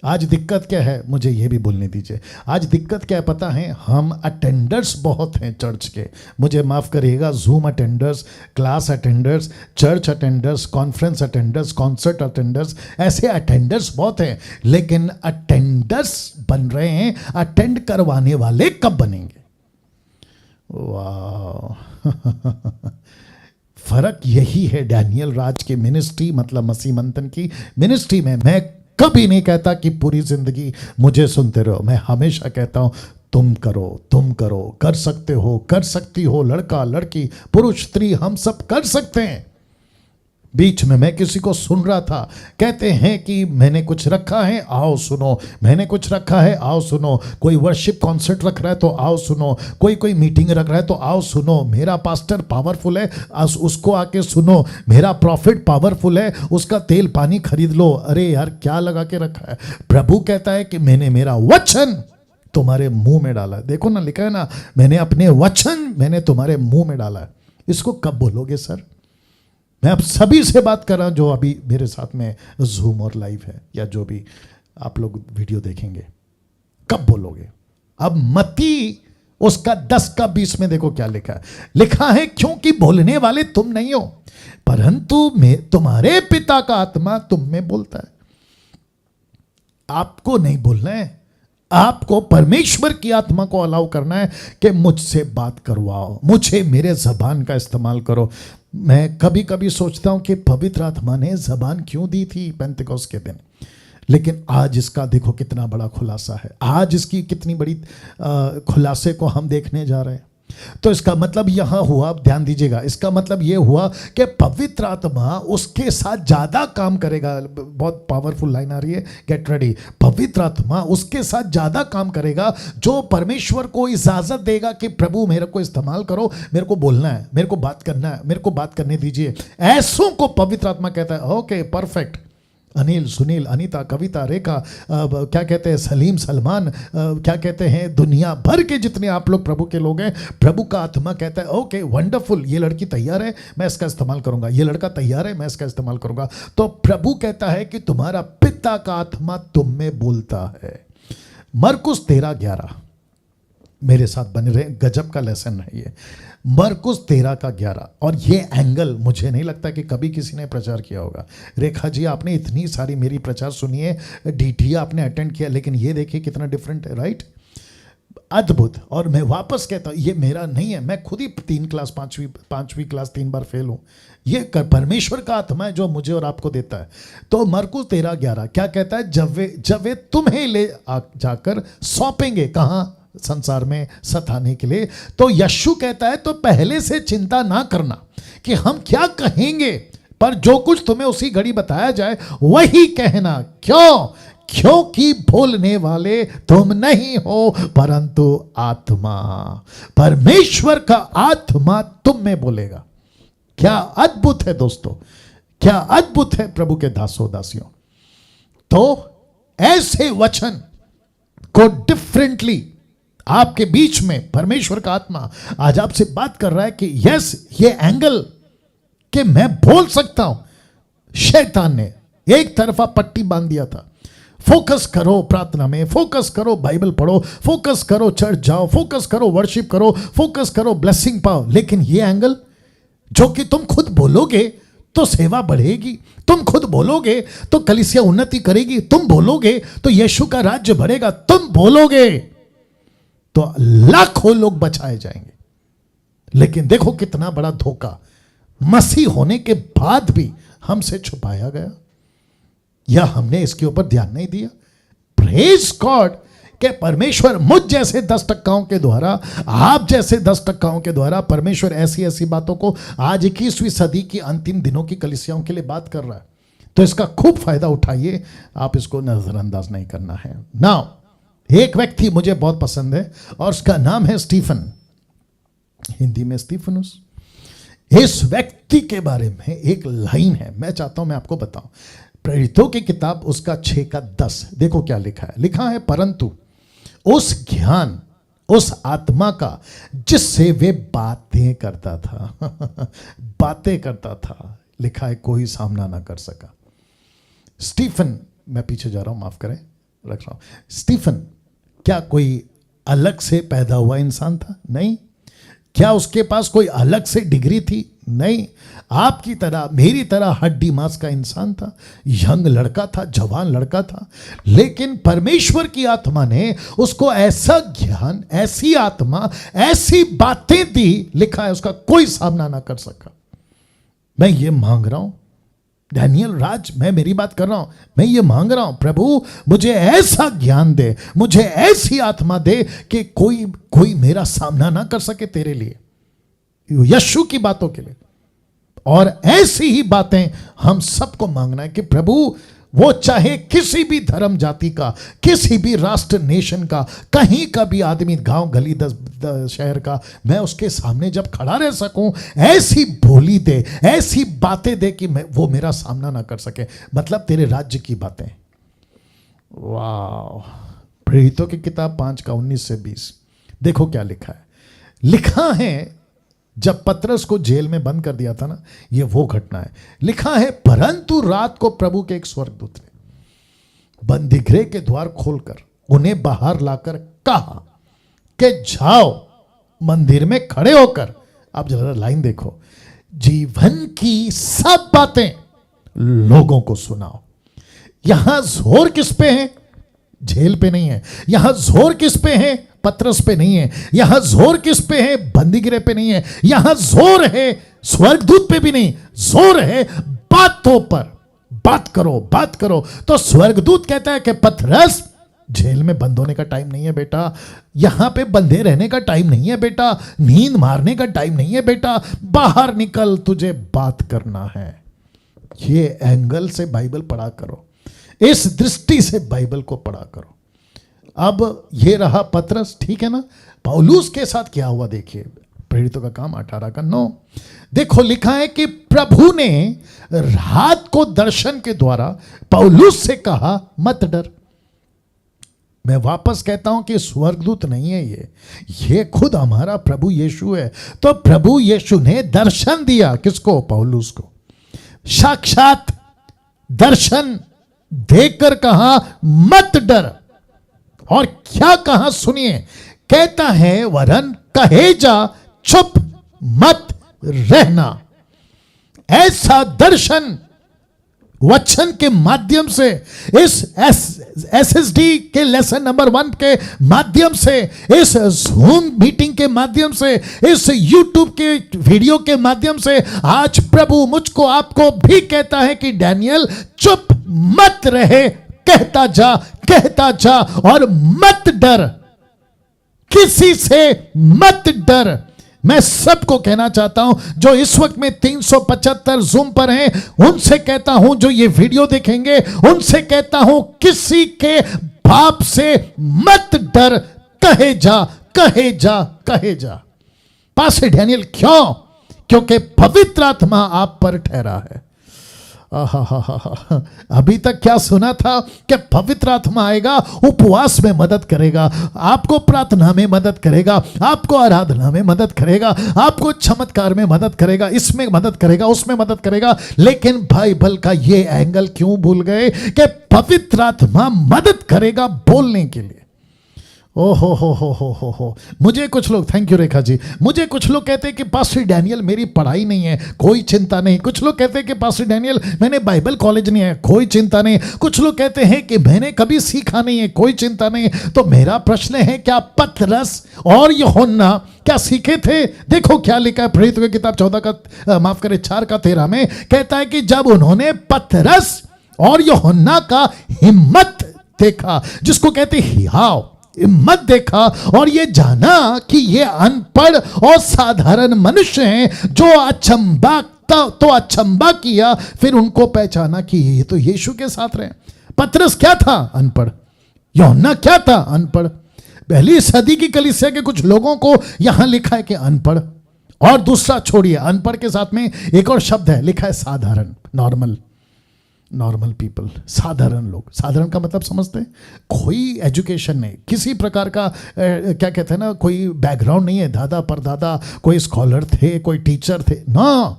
[SPEAKER 1] आज दिक्कत क्या है, मुझे ये भी बोलने दीजिए। आज दिक्कत क्या है पता है? हम अटेंडर्स बहुत हैं चर्च के, मुझे माफ़ करिएगा, zoom attenders, class attenders, church attenders, conference attenders, concert attenders, ऐसे अटेंडर्स बहुत हैं, लेकिन अटेंडर्स बन रहे हैं, अटेंड करवाने वाले कब बनेंगे? वाह फर्क यही है डैनियल राज की मिनिस्ट्री मतलब मसीह मंथन की मिनिस्ट्री में। मैं कभी नहीं कहता कि पूरी जिंदगी मुझे सुनते रहो, मैं हमेशा कहता हूं तुम करो, कर सकते हो, कर सकती हो, लड़का लड़की पुरुष स्त्री हम सब कर सकते हैं। बीच में मैं किसी को सुन रहा था, कहते हैं कि मैंने कुछ रखा है आओ सुनो, मैंने कुछ रखा है आओ सुनो, कोई वर्शिप कॉन्सर्ट रख रहा है तो आओ सुनो, कोई मीटिंग रख रहा है तो आओ सुनो, मेरा पास्टर पावरफुल है उसको आके सुनो, मेरा प्रॉफिट पावरफुल है उसका तेल पानी खरीद लो। अरे यार क्या लगा के रखा है? प्रभु कहता है कि मैंने मेरा वचन तुम्हारे मुंह में डाला है। देखो ना, लिखा है ना, मैंने अपने वचन मैंने तुम्हारे मुंह में डाला है। इसको कब बोलोगे सर? मैं आप सभी से बात कर रहा हूं जो अभी मेरे साथ में जूम और लाइव है या जो भी आप लोग वीडियो देखेंगे, कब बोलोगे? अब मत्ती उसका 10 का 20 में देखो क्या लिखा है। लिखा है क्योंकि बोलने वाले तुम नहीं हो परंतु तुम्हारे पिता का आत्मा तुम में बोलता है। आपको नहीं बोलना है, आपको परमेश्वर की आत्मा को अलाउ करना है कि मुझसे बात करवाओ, मुझे मेरे जबान का इस्तेमाल करो। मैं कभी कभी सोचता हूं कि पवित्र आत्मा ने जबान क्यों दी थी पेंतेकोस्त के दिन, लेकिन आज इसका देखो कितना बड़ा खुलासा है। आज इसकी कितनी बड़ी खुलासे को हम देखने जा रहे हैं। तो इसका मतलब यहां हुआ, ध्यान दीजिएगा, इसका मतलब यह हुआ कि पवित्र आत्मा उसके साथ ज्यादा काम करेगा। बहुत पावरफुल लाइन आ रही है, गेट रेडी। पवित्र आत्मा उसके साथ ज्यादा काम करेगा जो परमेश्वर को इजाजत देगा कि प्रभु मेरे को इस्तेमाल करो, मेरे को बोलना है, मेरे को बात करना है, मेरे को बात करने दीजिए। ऐसों को पवित्र आत्मा कहता है ओके परफेक्ट। अनिल, सुनील, अनीता, कविता, रेखा, क्या कहते हैं, सलीम, सलमान, क्या कहते हैं, दुनिया भर के जितने आप लोग प्रभु के लोग हैं, प्रभु का आत्मा कहता है ओके वंडरफुल, ये लड़की तैयार है मैं इसका इस्तेमाल करूंगा, ये लड़का तैयार है मैं इसका इस्तेमाल करूंगा। तो प्रभु कहता है कि तुम्हारा पिता का आत्मा तुम में बोलता है। मरकुस 13:11 मेरे साथ बने रहे, गजब का लेसन है ये। मरकुस 13:11 और ये एंगल मुझे नहीं लगता कि कभी किसी ने प्रचार किया होगा। रेखा जी आपने इतनी सारी मेरी प्रचार सुनी है, डीटी आपने अटेंड किया, लेकिन ये देखिए कितना डिफरेंट है, राइट? अद्भुत। और मैं वापस कहता हूँ ये मेरा नहीं है, मैं खुद ही 3 क्लास 5वीं क्लास 3 बार फेल हूँ। ये परमेश्वर का आत्मा है जो मुझे और आपको देता है। तो मरकुस 13:11 क्या कहता है? जब वे तुम्हें ले जाकर सौंपेंगे, कहाँ? संसार में सताने के लिए। तो यीशु कहता है तो पहले से चिंता ना करना कि हम क्या कहेंगे, पर जो कुछ तुम्हें उसी घड़ी बताया जाए वही कहना। क्यों? क्योंकि बोलने वाले तुम नहीं हो परंतु आत्मा, परमेश्वर का आत्मा तुम में बोलेगा। क्या अद्भुत है दोस्तों, क्या अद्भुत है प्रभु के दासों दासियों। तो ऐसे वचन को डिफरेंटली आपके बीच में परमेश्वर का आत्मा आज आपसे बात कर रहा है कि यस, ये एंगल कि मैं बोल सकता हूं। शैतान ने एक तरफा पट्टी बांध दिया था, फोकस करो प्रार्थना में, फोकस करो बाइबल पढ़ो, फोकस करो चर्च जाओ, फोकस करो वर्शिप करो, फोकस करो ब्लेसिंग पाओ। लेकिन ये एंगल जो कि तुम खुद बोलोगे तो सेवा बढ़ेगी, तुम खुद बोलोगे तो कलीसिया उन्नति करेगी, तुम बोलोगे तो यीशु का राज्य बढ़ेगा, तुम बोलोगे तो लाखों लोग बचाए जाएंगे। लेकिन देखो कितना बड़ा धोखा मसीह होने के बाद भी हमसे छुपाया गया, या हमने इसके ऊपर ध्यान नहीं दिया। प्रेज गॉड कि परमेश्वर मुझ जैसे 10% के द्वारा, आप जैसे 10% के द्वारा परमेश्वर ऐसी ऐसी बातों को आज 21वीं सदी की अंतिम दिनों की कलीसियाओं के लिए बात कर रहा है। तो इसका खूब फायदा उठाइए, आप इसको नजरअंदाज नहीं करना है। नाउ एक व्यक्ति मुझे बहुत पसंद है और उसका नाम है स्टीफन, हिंदी में स्टीफनुस। इस व्यक्ति के बारे में एक लाइन है, मैं चाहता हूं मैं आपको बताऊं। प्रेरितों की किताब उसका 6:10 देखो क्या लिखा है। लिखा है परंतु उस ज्ञान, उस आत्मा का जिससे वे बातें करता था बातें करता था, लिखा है कोई सामना ना कर सका। स्टीफन, मैं पीछे जा रहा हूं, माफ करें, रख रहा हूं। स्टीफन क्या कोई अलग से पैदा हुआ इंसान था? नहीं। क्या उसके पास कोई अलग से डिग्री थी? नहीं। आपकी तरह मेरी तरह हड्डी मांस का इंसान था, यंग लड़का था, जवान लड़का था। लेकिन परमेश्वर की आत्मा ने उसको ऐसा ज्ञान, ऐसी आत्मा, ऐसी बातें दी, लिखा है उसका कोई सामना ना कर सका। मैं ये मांग रहा हूं, डैनियल राज, मैं मेरी बात कर रहा हूं, मैं ये मांग रहा हूं, प्रभु मुझे ऐसा ज्ञान दे, मुझे ऐसी आत्मा दे कि कोई मेरा सामना ना कर सके तेरे लिए, यीशु की बातों के लिए। और ऐसी ही बातें हम सबको मांगना है कि प्रभु वो चाहे किसी भी धर्म जाति का, किसी भी राष्ट्र नेशन का, कहीं का भी आदमी, गांव गली 10 शहर का, मैं उसके सामने जब खड़ा रह सकूं, ऐसी बोली दे, ऐसी बातें दे कि वो मेरा सामना ना कर सके। मतलब तेरे राज्य की बातें। वाह। प्रेरितों की किताब 5:19-20 देखो क्या लिखा है। लिखा है जब पतरस को जेल में बंद कर दिया था ना, ये वो घटना है। लिखा है, परंतु रात को प्रभु के एक स्वर्गदूत ने बंदीगृह के द्वार खोलकर उन्हें बाहर लाकर कहा कि जाओ मंदिर में खड़े होकर, आप जरा लाइन देखो, जीवन की सब बातें लोगों को सुनाओ। यहां जोर किस पे है? जेल पे नहीं है। यहां जोर किस पे है? पतरस पे नहीं है। यहां जोर किस पे है? बंदीगृह पे नहीं है। यहां जोर है स्वर्गदूत पे भी नहीं, जोर है बातों पर। बात करो, बात करो। तो स्वर्गदूत कहता है कि पतरस, जेल में बंद होने का टाइम नहीं है बेटा, यहां पे बंधे रहने का टाइम नहीं है बेटा, नींद मारने का टाइम नहीं है बेटा, बाहर निकल, तुझे बात करना है। ये एंगल से बाइबल पढ़ा करो, इस दृष्टि से बाइबल को पढ़ा करो। अब ये रहा पतरस, ठीक है ना। पौलुस के साथ क्या हुआ देखिए, प्रेरितों का काम 18:9 देखो। लिखा है कि प्रभु ने रात को दर्शन के द्वारा पौलुस से कहा, मत डर। मैं वापस कहता हूं कि स्वर्गदूत नहीं है ये खुद हमारा प्रभु यीशु है। तो प्रभु यीशु ने दर्शन दिया किसको? पौलुस को। साक्षात दर्शन देकर कहा, मत डर। और क्या कहा सुनिए, कहता है, वरन कहे जा, चुप मत रहना। ऐसा दर्शन वचन के माध्यम से, इस SSD के लेसन नंबर 1 के माध्यम से, इस जूम मीटिंग के माध्यम से, इस YouTube के वीडियो के माध्यम से आज प्रभु मुझको आपको भी कहता है कि डैनियल चुप मत रहे, कहता जा, कहता जा, और मत डर, किसी से मत डर। मैं सबको कहना चाहता हूं जो इस वक्त में 375 जूम पर हैं, उनसे कहता हूं, जो ये वीडियो देखेंगे उनसे कहता हूं, किसी के बाप से मत डर, कहे जा, कहे जा, कहे जा। पास्टर डैनियल, क्यों? क्योंकि पवित्र आत्मा आप पर ठहरा है। अभी तक क्या सुना था कि पवित्र आत्मा आएगा, उपवास में मदद करेगा, आपको प्रार्थना में मदद करेगा, आपको आराधना में मदद करेगा, आपको चमत्कार में मदद करेगा, इसमें मदद करेगा, उसमें मदद करेगा। लेकिन बाइबल का ये एंगल क्यों भूल गए कि पवित्र आत्मा मदद करेगा बोलने के लिए। ओ हो। मुझे कुछ लोग, थैंक यू रेखा जी, मुझे कुछ लोग कहते हैं कि पास्टर डैनियल मेरी पढ़ाई नहीं है, कोई चिंता नहीं। कुछ लोग कहते हैं कि पास्टर डैनियल मैंने बाइबल कॉलेज नहीं है, कोई चिंता नहीं। कुछ लोग कहते हैं कि मैंने कभी सीखा नहीं है, कोई चिंता नहीं। तो मेरा प्रश्न है, क्या पतरस और यूहन्ना क्या सीखे थे? देखो क्या लिखा है प्रेरितों की किताब 4:13 में, कहता है कि जब उन्होंने पतरस और यूहन्ना का हिम्मत देखा, जिसको कहते हियाव हिम्मत देखा, और ये जाना कि ये अनपढ़ और साधारण मनुष्य हैं, जो अचंबा किया, फिर उनको पहचाना कि ये तो यीशु के साथ रहे। पतरस क्या था? अनपढ़। यूहन्ना क्या था? अनपढ़। पहली सदी की कलीसिया के कुछ लोगों को यहां लिखा है कि अनपढ़, और दूसरा छोड़िए, अनपढ़ के साथ में एक और शब्द है, लिखा है साधारण, नॉर्मल पीपल, साधारण लोग। साधारण का मतलब समझते हैं? कोई एजुकेशन नहीं, किसी प्रकार का क्या कहते हैं ना, कोई बैकग्राउंड नहीं है, दादा परदादा कोई स्कॉलर थे, कोई टीचर थे ना,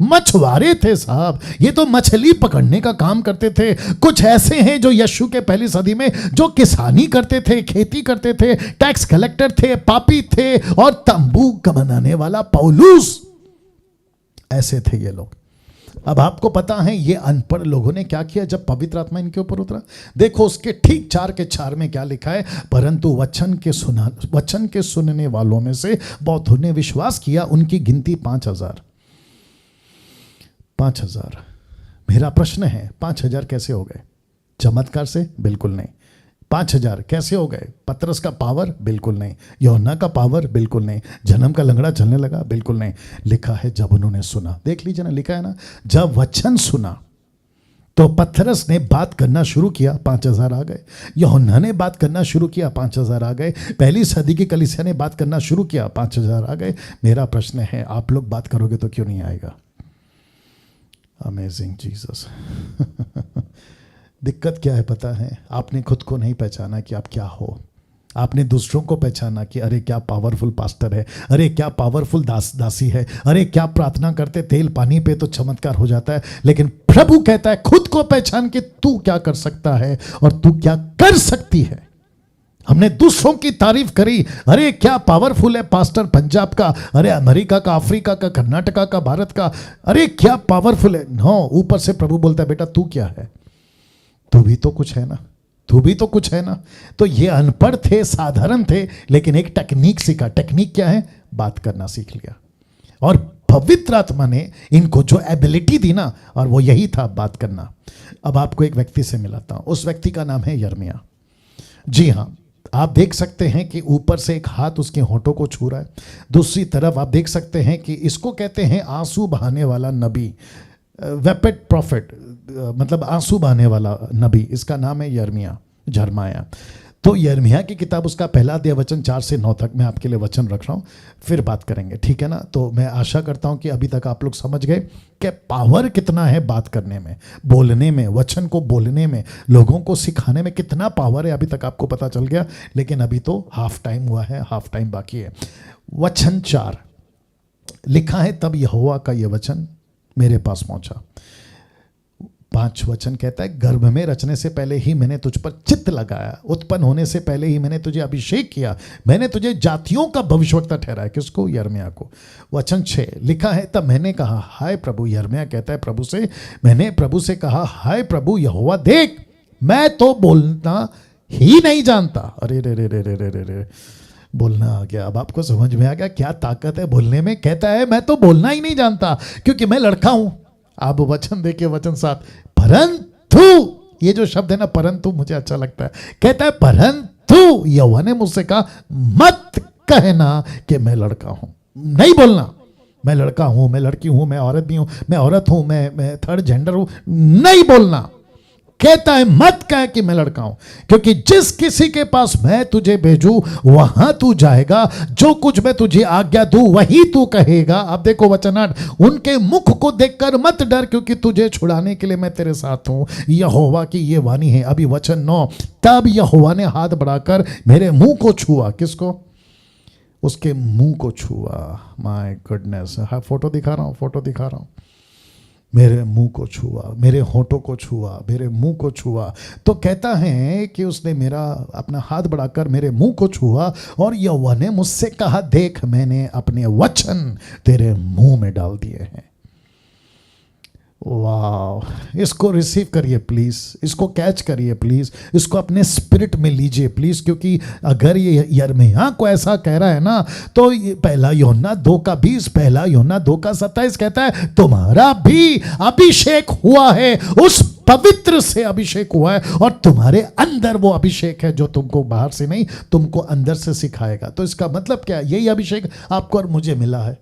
[SPEAKER 1] मछुआरे थे साहब। ये तो मछली पकड़ने का काम करते थे। कुछ ऐसे हैं जो यीशु के पहली सदी में जो किसानी करते थे, खेती करते थे, टैक्स कलेक्टर थे, पापी थे, और तंबू बनाने वाला पौलुस, ऐसे थे ये लोग। अब आपको पता है ये अनपढ़ लोगों ने क्या किया जब पवित्र आत्मा इनके ऊपर उतरा? देखो उसके ठीक 4:4 में क्या लिखा है, परंतु वचन के सुनने वालों में से बहुतों ने विश्वास किया, उनकी गिनती 5,000। 5,000। मेरा प्रश्न है 5,000 कैसे हो गए? चमत्कार से? बिल्कुल नहीं। 5,000 कैसे हो गए? पतरस का पावर? बिल्कुल नहीं। यूहन्ना का पावर? बिल्कुल नहीं। जन्म का लंगड़ा चलने लगा? बिल्कुल नहीं। लिखा है जब उन्होंने सुना, देख लीजिए ना, लिखा है ना, जब वचन सुना तो पतरस ने बात करना शुरू किया, 5,000 आ गए। यूहन्ना ने बात करना शुरू किया, 5,000 आ गए। पहली सदी की कलीसिया ने बात करना शुरू किया, 5,000 आ गए। मेरा प्रश्न है, आप लोग बात करोगे तो क्यों नहीं आएगा? Amazing Jesus. दिक्कत क्या है पता है? आपने खुद को नहीं पहचाना कि आप क्या हो। आपने दूसरों को पहचाना कि अरे क्या पावरफुल पास्टर है, अरे क्या पावरफुल दासी है, अरे क्या प्रार्थना करते तेल पानी पे तो चमत्कार हो जाता है। लेकिन प्रभु कहता है खुद को पहचान के तू क्या कर सकता है और तू क्या कर सकती है। हमने दूसरों की तारीफ करी, अरे क्या पावरफुल है पास्टर पंजाब का, अरे अमेरिका का, अफ्रीका का, कर्नाटका का, भारत का, अरे क्या पावरफुल है। नो, ऊपर से प्रभु बोलता है बेटा तू क्या है? तू भी तो कुछ है ना, तू भी तो कुछ है ना। तो ये अनपढ़ थे, साधारण थे, लेकिन एक टेक्निक सीखा। टेक्निक क्या है? बात करना सीख लिया। और पवित्र आत्मा ने इनको जो एबिलिटी दी ना, और वो यही था, बात करना। अब आपको एक व्यक्ति से मिलाता हूं, उस व्यक्ति का नाम है यिर्मयाह। जी हाँ, आप देख सकते हैं कि ऊपर से एक हाथ उसके होठों को छू रहा है, दूसरी तरफ आप देख सकते हैं कि इसको कहते हैं आंसू बहाने वाला नबी, वेपेड प्रॉफिट, मतलब आंसू बहाने वाला नबी। इसका नाम है यिर्मयाह, जरमाया। तो यिर्मयाह की किताब, उसका पहला अध्याय वचन 4 से 9 तक मैं आपके लिए वचन रख रहा हूँ, फिर बात करेंगे, ठीक है ना। तो मैं आशा करता हूँ कि अभी तक आप लोग समझ गए कि पावर कितना है बात करने में, बोलने में, वचन को बोलने में, लोगों को सिखाने में कितना पावर है। अभी तक आपको पता चल गया, लेकिन अभी तो हाफ टाइम हुआ है, हाफ टाइम बाकी है। वचन 4 लिखा है, तब यहोवा का यह वचन मेरे पास पहुंचा। 5 वचन कहता है, गर्भ में रचने से पहले ही मैंने तुझ पर चित्त लगाया, उत्पन्न होने से पहले ही मैंने तुझे अभिषेक किया, मैंने तुझे जातियों का भविष्यवक्ता ठहराया। किसको? यिर्मयाह को। वचन 6 लिखा है, तब मैंने कहा हाय प्रभु, यिर्मयाह कहता है प्रभु से, मैंने प्रभु से कहा हाय प्रभु यहोवा, देख मैं तो बोलना ही नहीं जानता। अरे रे रे रे रे रे रे रे, बोलना आ गया। अब आपको समझ में आ गया क्या ताकत है बोलने में। कहता है मैं तो बोलना ही नहीं जानता क्योंकि मैं लड़का हूं। आप वचन देखिए, वचन 7, परंतु, ये जो शब्द है ना परंतु, मुझे अच्छा लगता है। कहता है परंतु यहोवा ने मुझसे कहा मत कहना कि मैं लड़का हूं। नहीं बोलना मैं लड़का हूं, मैं लड़की हूं, मैं औरत भी हूं, मैं औरत हूं, मैं थर्ड जेंडर हूं, नहीं बोलना। कहता है मत कह कि मैं लड़का हूं, क्योंकि जिस किसी के पास मैं तुझे भेजूं वहां तू जाएगा, जो कुछ मैं तुझे आज्ञा दूं वही तू कहेगा। अब देखो वचन 8, उनके मुख को देखकर मत डर, क्योंकि तुझे छुड़ाने के लिए मैं तेरे साथ हूं, यहोवा की ये वाणी है। अभी वचन 9, तब यहोवा ने हाथ बढ़ाकर मेरे मुंह को छुआ। किसको? उसके मुंह को छुआ। माय गुडनेस, हाँ फोटो दिखा रहा हूं, फोटो दिखा रहा हूं। मेरे मुंह को छुआ, मेरे होठों को छुआ, मेरे मुंह को छुआ। तो कहता है कि उसने मेरा अपना हाथ बढ़ाकर मेरे मुंह को छुआ, और यहोवा ने मुझसे कहा देख मैंने अपने वचन तेरे मुंह में डाल दिए हैं। वाह, इसको रिसीव करिए प्लीज, इसको कैच करिए प्लीज, इसको अपने स्पिरिट में लीजिए प्लीज, क्योंकि अगर ये यिर्मयाह को ऐसा कह रहा है ना, तो पहला यूहन्ना 2:20, पहला यूहन्ना 2:27 कहता है तुम्हारा भी अभिषेक हुआ है, उस पवित्र से अभिषेक हुआ है, और तुम्हारे अंदर वो अभिषेक है जो तुमको बाहर से नहीं, तुमको अंदर से सिखाएगा। तो इसका मतलब क्या? यही अभिषेक आपको और मुझे मिला है।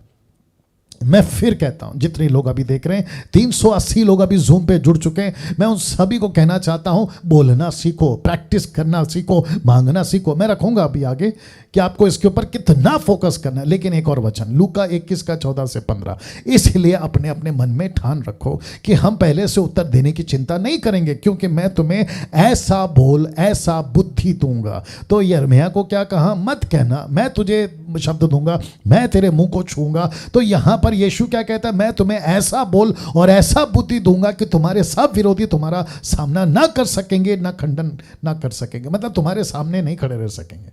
[SPEAKER 1] मैं फिर कहता हूं, जितने लोग अभी देख रहे हैं, 380 लोग अभी जूम पे जुड़ चुके हैं, मैं उन सभी को कहना चाहता हूं बोलना सीखो, प्रैक्टिस करना सीखो, मांगना सीखो। मैं रखूंगा अभी आगे कि आपको इसके ऊपर कितना फोकस करना है। लेकिन एक और वचन लूका 21:14 से 15, इसलिए अपने अपने मन में ठान रखो कि हम पहले से उत्तर देने की चिंता नहीं करेंगे, क्योंकि मैं तुम्हें ऐसा बोल, ऐसा बुद्धि दूंगा। तो यिर्मयाह को क्या कहा? मत कहना, मैं तुझे शब्द दूंगा, मैं तेरे मुंह को छूंगा। तो यहां पर यीशु क्या कहता है? मैं तुम्हें ऐसा बोल और ऐसा बुद्धि दूंगा कि तुम्हारे सब विरोधी तुम्हारा सामना ना कर सकेंगे, ना खंडन ना कर सकेंगे, मतलब तुम्हारे सामने नहीं खड़े रह सकेंगे।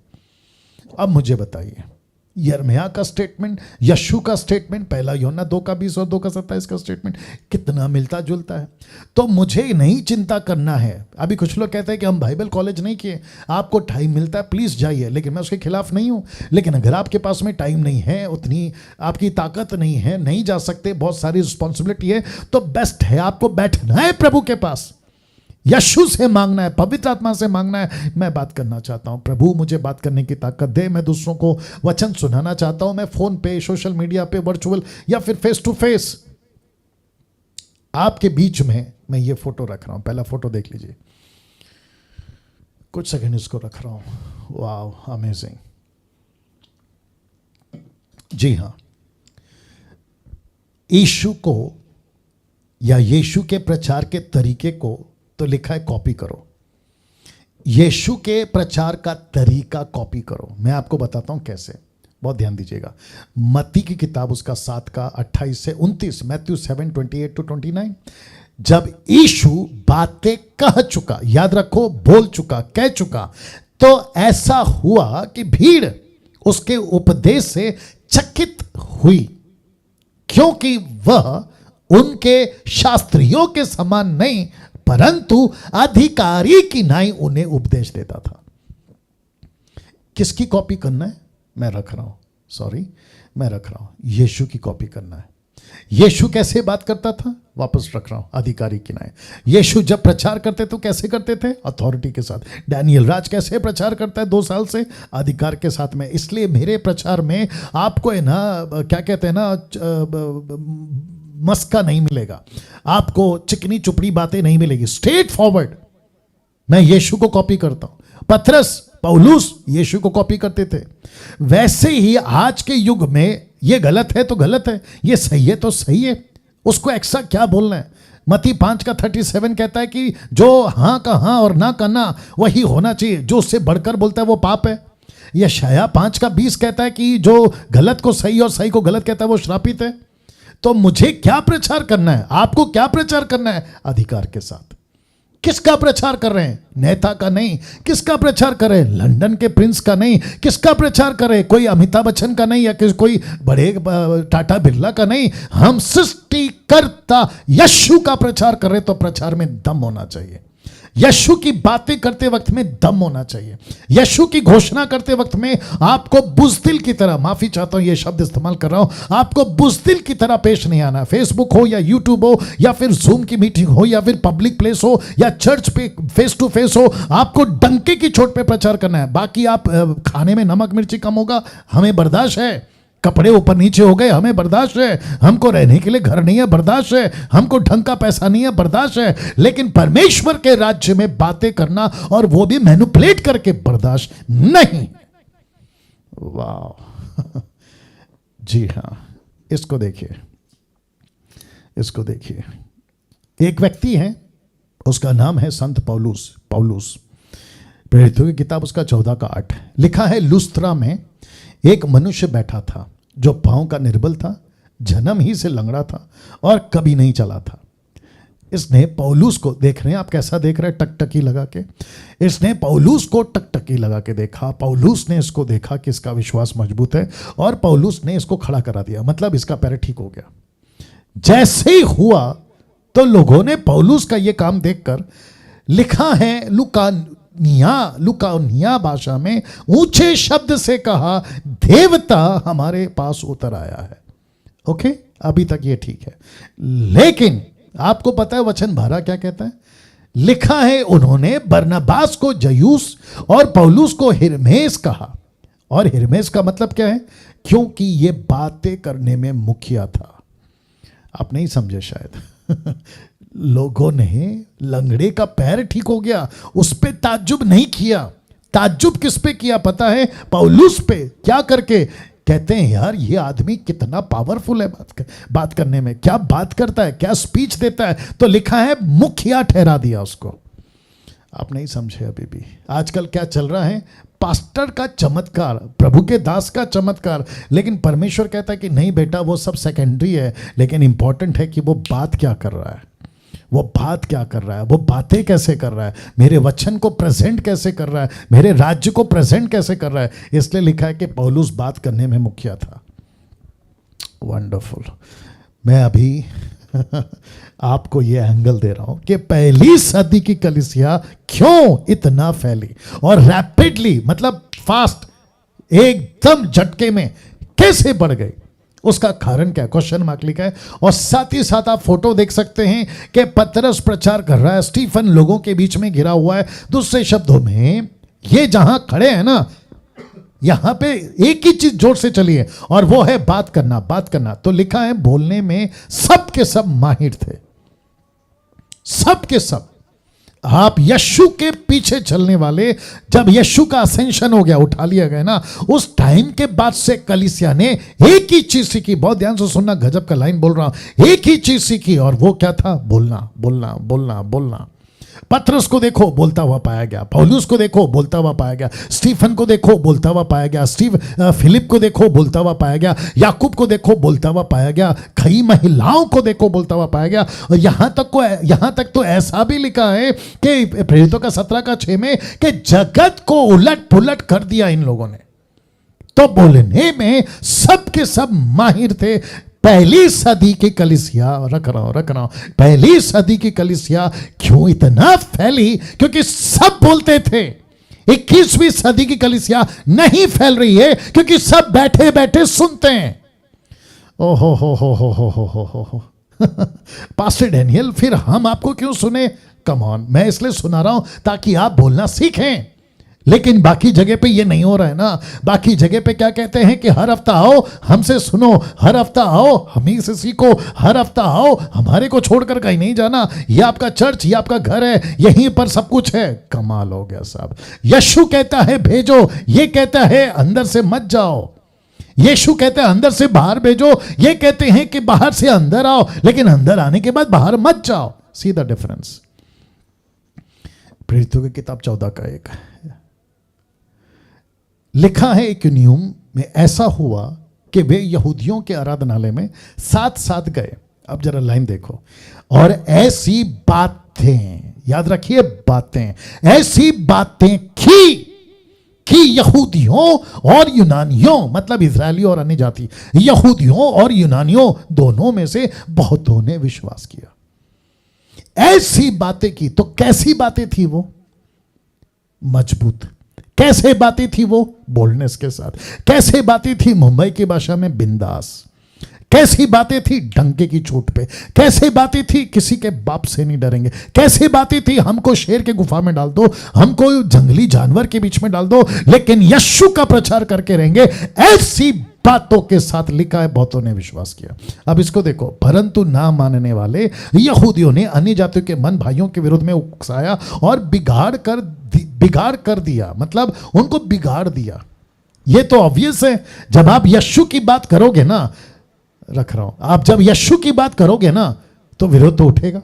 [SPEAKER 1] अब मुझे बताइए, यिर्मयाह का स्टेटमेंट, यशू का स्टेटमेंट, पहला यूहन्ना 2:20 और 2:27 का स्टेटमेंट कितना मिलता जुलता है। तो मुझे नहीं चिंता करना है। अभी कुछ लोग कहते हैं कि हम बाइबल कॉलेज नहीं किए, आपको टाइम मिलता है प्लीज़ जाइए, लेकिन मैं उसके खिलाफ नहीं हूँ। लेकिन अगर आपके पास में टाइम नहीं है, उतनी आपकी ताकत नहीं है, नहीं जा सकते, बहुत सारी रिस्पॉन्सिबिलिटी है, तो बेस्ट है आपको बैठना है प्रभु के पास, यशु से मांगना है, पवित्र आत्मा से मांगना है। मैं बात करना चाहता हूं, प्रभु मुझे बात करने की ताकत दे, मैं दूसरों को वचन सुनाना चाहता हूं। मैं फोन पे, सोशल मीडिया पे, वर्चुअल या फिर फेस टू फेस आपके बीच में मैं ये फोटो रख रहा हूं। पहला फोटो देख लीजिए, कुछ सेकंड इसको रख रहा हूं। वाह, अमेजिंग। जी हां, यीशु को या यीशु के प्रचार के तरीके को तो लिखा है कॉपी करो, यीशु के प्रचार का तरीका कॉपी करो। मैं आपको बताता हूं कैसे, बहुत ध्यान दीजिएगा। मत्ती की किताब उसका 7:28 से 29, मैथ्यू 7:28-29, जब यीशु बातें कह चुका, याद रखो बोल चुका, कह चुका, तो ऐसा हुआ कि भीड़ उसके उपदेश से चकित हुई, क्योंकि वह उनके शास्त्रियों के समान नहीं परंतु अधिकारी की नाई उन्हें उपदेश देता था। किसकी कॉपी करना है? मैं रख रहा हूं, यीशु की कॉपी करना है। यीशु कैसे बात करता था? वापस रख रहा हूं, अधिकारी की नाई। यीशु जब प्रचार करते तो कैसे करते थे? अथॉरिटी के साथ। डैनियल राज कैसे प्रचार करता है 2 साल से? अधिकार के साथ में। इसलिए मेरे प्रचार में आपको है ना, क्या कहते हैं ना, मस्का नहीं मिलेगा, आपको चिकनी चुपड़ी बातें नहीं मिलेगी, स्ट्रेट फॉरवर्ड। मैं यीशु को कॉपी करता हूं। पतरस, पौलुस यीशु को कॉपी करते थे। वैसे ही आज के युग में ये गलत है तो गलत है, ये सही है तो सही है, उसको एक्स्ट्रा क्या बोलना है। मत्ती 5:37 कहता है कि जो हाँ का हाँ और ना का ना वही होना चाहिए, जो उससे बढ़कर बोलता है वो पाप है। यशायाह 5:20 कहता है कि जो गलत को सही और सही को गलत कहता है वो श्रापित है। तो मुझे क्या प्रचार करना है, आपको क्या प्रचार करना है? अधिकार के साथ। किसका प्रचार कर रहे हैं? नेता का नहीं। किसका प्रचार कर रहे हैं? लंदन के प्रिंस का नहीं। किसका प्रचार कर रहे हैं? कोई अमिताभ बच्चन का नहीं, या कोई बड़े टाटा बिरला का नहीं। हम सृष्टिकर्ता यीशु का प्रचार कर रहे हैं, तो प्रचार में दम होना चाहिए। यीशु की बातें करते वक्त में दम होना चाहिए। यीशु की घोषणा करते वक्त में आपको बुज़दिल की तरह, माफी चाहता हूं ये शब्द इस्तेमाल कर रहा हूं, आपको बुज़दिल की तरह पेश नहीं आना। फेसबुक हो या यूट्यूब हो या फिर जूम की मीटिंग हो या फिर पब्लिक प्लेस हो या चर्च पे फेस टू फेस हो, आपको डंके की चोट पे प्रचार करना है। बाकी आप खाने में नमक मिर्ची कम होगा, हमें बर्दाश्त है। कपड़े ऊपर नीचे हो गए, हमें बर्दाश्त है। हमको रहने के लिए घर नहीं है, बर्दाश्त है। हमको ढंग का पैसा नहीं है, बर्दाश्त है। लेकिन परमेश्वर के राज्य में बातें करना, और वो भी मैनिपुलेट करके, बर्दाश्त नहीं। वाह जी हाँ, इसको देखिए, इसको देखिए। एक व्यक्ति है, उसका नाम है संत पौलुस। प्रेरितों की किताब उसका 14:8 लिखा है, लुस्त्रा में एक मनुष्य बैठा था जो पांव का निर्बल था, जन्म ही से लंगड़ा था और कभी नहीं चला था। इसने पौलुस को, देख रहे हैं आप कैसा देख रहे हैं, टकटकी लगा के। इसने पौलुस को टकटकी लगा के देखा। पौलुस ने इसको देखा कि इसका विश्वास मजबूत है, और पौलुस ने इसको खड़ा करा दिया, मतलब इसका पैर ठीक हो गया। जैसे ही हुआ तो लोगों ने पौलुस का यह काम देखकर, लिखा है लुकानिया भाषा में, ऊंचे शब्द से कहा, देवता हमारे पास उतर आया है। ओके, अभी तक ये ठीक है। लेकिन आपको पता है वचन भरा क्या कहता है? लिखा है, उन्होंने बरनबास को जयूस और पौलुस को हिरमेस कहा। और हिरमेस का मतलब क्या है? क्योंकि ये बातें करने में मुखिया था। आप नहीं समझे शायद। लोगों ने, लंगड़े का पैर ठीक हो गया, उस पे ताज्जुब नहीं किया। ताज्जुब किस पे किया पता है? पौलुस पे। क्या करके? कहते हैं यार ये आदमी कितना पावरफुल है बात करने में, क्या बात करता है, क्या स्पीच देता है। तो लिखा है मुखिया ठहरा दिया उसको। आप नहीं समझे अभी भी। आजकल क्या चल रहा है? पास्टर का चमत्कार, प्रभु के दास का चमत्कार। लेकिन परमेश्वर कहता है कि नहीं बेटा, वो सब सेकेंडरी है, लेकिन इंपॉर्टेंट है कि वो बात क्या कर रहा है, वो बात क्या कर रहा है, वो बातें कैसे कर रहा है, मेरे वचन को प्रेजेंट कैसे कर रहा है, मेरे राज्य को प्रेजेंट कैसे कर रहा है। इसलिए लिखा है कि पौलुस बात करने में मुखिया था। वंडरफुल। मैं अभी आपको यह एंगल दे रहा हूं कि पहली सदी की कलीसिया क्यों इतना फैली और रैपिडली, मतलब फास्ट, एकदम झटके में कैसे बढ़ गई। उसका कारण क्या, क्वेश्चन मार्क लिखा है। और साथ ही साथ आप फोटो देख सकते हैं कि पतरस प्रचार कर रहा है, स्टीफन लोगों के बीच में घिरा हुआ है। दूसरे शब्दों में ये जहां खड़े हैं ना, यहां पे एक ही चीज जोर से चली है और वो है बात करना, बात करना। तो लिखा है बोलने में सब के सब माहिर थे, सब के सब। आप यीशु के पीछे चलने वाले, जब यीशु का असेंशन हो गया, उठा लिया गया ना, उस टाइम के बाद से कलीसिया ने एक ही चीज सीखी। बहुत ध्यान से सुनना, गजब का लाइन बोल रहा हूं। एक ही चीज सीखी और वो क्या था, बोलना, बोलना, बोलना, बोलना। पतरस को देखो बोलता हुआ पाया गया, पौलुस को देखो बोलता हुआ पाया गया, स्टीफन को देखो बोलता हुआ पाया गया, फिलिप को देखो बोलता हुआ पाया गया, याकूब को देखो बोलता हुआ पाया गया, कई महिलाओं को देखो बोलता हुआ पाया गया। और यहां तक तो ऐसा भी लिखा है कि प्रेरितों का 17:6 में कि जगत को उलट पुलट कर दिया इन लोगों ने। तो बोलने में सब के सब माहिर थे। पहली सदी की कलीसिया, रख रहा हूं, पहली सदी की कलीसिया क्यों इतना फैली, क्योंकि सब बोलते थे। 21वीं सदी की कलीसिया नहीं फैल रही है क्योंकि सब बैठे बैठे सुनते हैं। ओहो हो पास्टर डैनियल, फिर हम आपको क्यों सुने? कम ऑन, मैं इसलिए सुना रहा हूं ताकि आप बोलना सीखें। लेकिन बाकी जगह पे ये नहीं हो रहा है ना। बाकी जगह पे क्या कहते हैं कि हर हफ्ता आओ हमसे सुनो, हर हफ्ता आओ हम ही से सीखो, हर हफ्ता आओ, हमारे को छोड़कर कहीं नहीं जाना, ये आपका चर्च, ये आपका घर है, यहीं पर सब कुछ है। कमाल हो गया साहब। यीशु कहता है भेजो, ये कहता है अंदर से मत जाओ। यीशु कहता है अंदर से बाहर भेजो, ये कहते हैं कि बाहर से अंदर आओ, लेकिन अंदर आने के बाद बाहर मत जाओ। See the difference. प्रेरितों की किताब 14:1 लिखा है, इकुनियुम में ऐसा हुआ कि वे यहूदियों के आराधनालय में साथ साथ गए। अब जरा लाइन देखो। और ऐसी बातें, याद रखिए बातें, ऐसी बातें कि यहूदियों और यूनानियों, मतलब इजरायली और अन्य जाति, यहूदियों और यूनानियों दोनों में से बहुतों ने विश्वास किया। ऐसी बातें की। तो कैसी बातें थी वो? मजबूत। कैसे बातें थी वो? बोल्डनेस के साथ। कैसे बातें थी? मुंबई की भाषा में बिंदास। कैसी बातें थी? डंके की चोट पे। कैसे बातें थी? किसी के बाप से नहीं डरेंगे। कैसे बातें थी? हमको शेर के गुफा में डाल दो, हमको जंगली जानवर के बीच में डाल दो, लेकिन यीशु का प्रचार करके रहेंगे। ऐसी बातों के साथ लिखा है बहुतों ने विश्वास किया। अब इसको देखो। परंतु ना मानने वाले यहूदियों ने अन्य जातियों के मन भाइयों के विरोध में उकसाया और बिगाड़ कर दिया, मतलब उनको बिगाड़ दिया। ये तो ऑब्वियस है। जब आप यीशु की बात करोगे ना, रख रहा हूं, आप जब यीशु की बात करोगे ना तो विरोध तो उठेगा।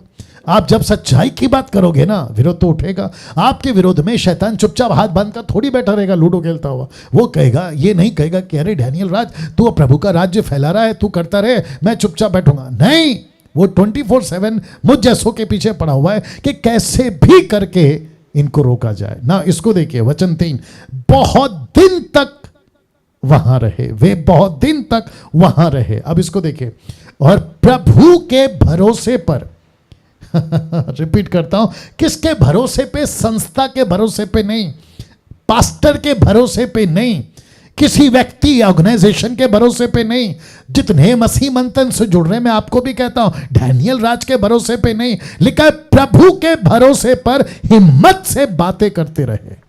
[SPEAKER 1] आप जब सच्चाई की बात करोगे ना, विरोध तो उठेगा। आपके विरोध में शैतान चुपचाप हाथ बांध कर थोड़ी बैठा रहेगा लूडो खेलता हुआ। वो कहेगा, ये नहीं कहेगा कि अरे डैनियल राज तू प्रभु का राज्य फैला रहा है, तू करता रहे, मैं चुपचाप बैठूंगा। नहीं, वो 24/7 मुझ जैसों के पीछे पड़ा हुआ है कि कैसे भी करके इनको रोका जाए ना। इसको देखिए, वचन 3, बहुत दिन तक वहां रहे, वे बहुत दिन तक वहां रहे। अब इसको देखिए, और प्रभु के भरोसे पर रिपीट करता हूं, किसके भरोसे पे? संस्था के भरोसे पे नहीं, पास्टर के भरोसे पे नहीं, किसी व्यक्ति या ऑर्गेनाइजेशन के भरोसे पे नहीं। जितने मसीह मंथन से जुड़ रहे हैं, मैं आपको भी कहता हूं, डैनियल राज के भरोसे पे नहीं, लिखा है प्रभु के भरोसे पर हिम्मत से बातें करते रहे।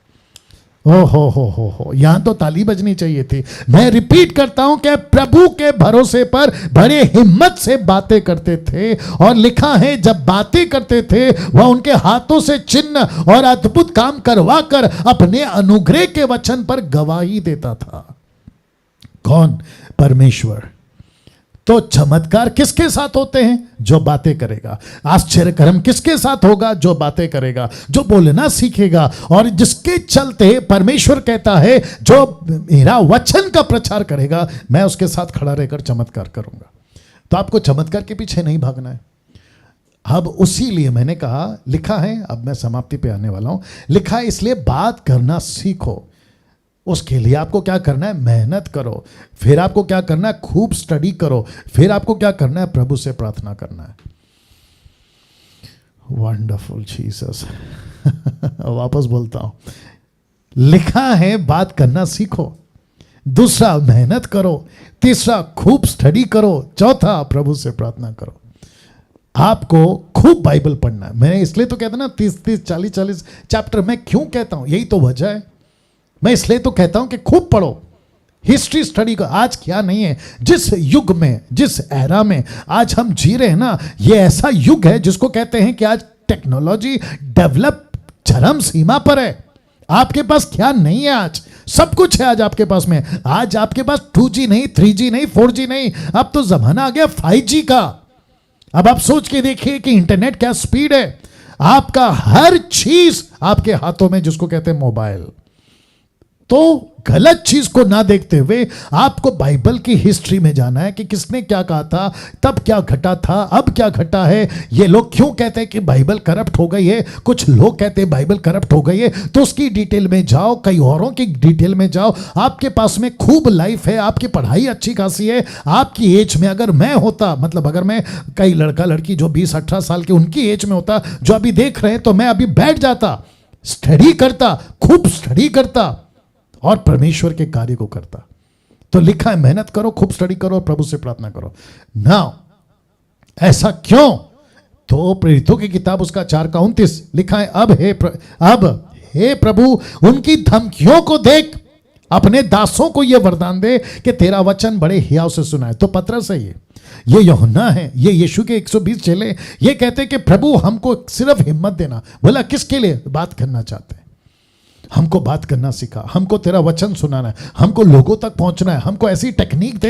[SPEAKER 1] ओ हो, यहां तो ताली बजनी चाहिए थी। मैं रिपीट करता हूं कि प्रभु के भरोसे पर बड़े हिम्मत से बातें करते थे। और लिखा है जब बातें करते थे वह उनके हाथों से चिन्ह और अद्भुत काम करवा कर अपने अनुग्रह के वचन पर गवाही देता था। कौन? परमेश्वर। तो चमत्कार किसके साथ होते हैं? जो बातें करेगा। आश्चर्य कर्म किसके साथ होगा? जो बातें करेगा, जो बोलना सीखेगा, और जिसके चलते परमेश्वर कहता है जो मेरा वचन का प्रचार करेगा मैं उसके साथ खड़ा रहकर चमत्कार करूंगा। तो आपको चमत्कार के पीछे नहीं भागना है, अब उसी लिए मैंने कहा, लिखा है, अब मैं समाप्ति पे आने वाला हूं, लिखा है इसलिए बात करना सीखो। उसके लिए आपको क्या करना है? मेहनत करो। फिर आपको क्या करना है? खूब स्टडी करो। फिर आपको क्या करना है? प्रभु से प्रार्थना करना है। Wonderful Jesus. वापस बोलता हूं, लिखा है बात करना सीखो, दूसरा मेहनत करो, तीसरा खूब स्टडी करो, चौथा प्रभु से प्रार्थना करो। आपको खूब बाइबल पढ़ना है। मैं इसलिए तो कहता ना 30-30, 40-40 चैप्टर। मैं क्यों कहता हूं? यही तो वजह है। मैं इसलिए तो कहता हूं कि खूब पढ़ो, हिस्ट्री स्टडी को। आज क्या नहीं है, जिस युग में, जिस एरा में आज हम जी रहे हैं ना, ये ऐसा युग है जिसको कहते हैं कि आज टेक्नोलॉजी डेवलप चरम सीमा पर है। आपके पास क्या नहीं है? आज सब कुछ है आज आपके पास में। आज आपके पास 2G नहीं, 3G नहीं, 4G नहीं, अब तो जमाना आ गया 5G का। अब आप सोच के देखिए कि इंटरनेट क्या स्पीड है। आपका हर चीज आपके हाथों में, जिसको कहते हैं मोबाइल। तो गलत चीज को ना देखते हुए आपको बाइबल की हिस्ट्री में जाना है कि किसने क्या कहा था, तब क्या घटा था, अब क्या घटा है। ये लोग क्यों कहते हैं कि बाइबल करप्ट हो गई है, कुछ लोग कहते हैं बाइबल करप्ट हो गई है, तो उसकी डिटेल में जाओ, कई औरों की डिटेल में जाओ। आपके पास में खूब लाइफ है, आपकी पढ़ाई अच्छी खासी है। आपकी एज में अगर मैं होता, मतलब अगर मैं कई लड़का लड़की जो 20-18 साल के उनकी एज में होता, जो अभी देख रहे हैं, तो मैं अभी बैठ जाता, स्टडी करता, खूब स्टडी करता और परमेश्वर के कार्य को करता। तो लिखा है मेहनत करो, खूब स्टडी करो और प्रभु से प्रार्थना करो। नाउ ऐसा क्यों? तो प्रेरितों की किताब उसका 4:29 लिखा है, अब हे प्रभु उनकी धमकियों को देख, अपने दासों को यह वरदान दे कि तेरा वचन बड़े हियाव से सुनाए। तो पतरस है, ये यूहन्ना है, ये यीशु के 120 चेले, ये कहते हैं कि प्रभु हमको सिर्फ हिम्मत देना। बोला किसके लिए? बात करना चाहते हैं, हमको बात करना सिखा, हमको तेरा वचन सुनाना है, हमको लोगों तक पहुंचना है, हमको ऐसी टेक्निक दे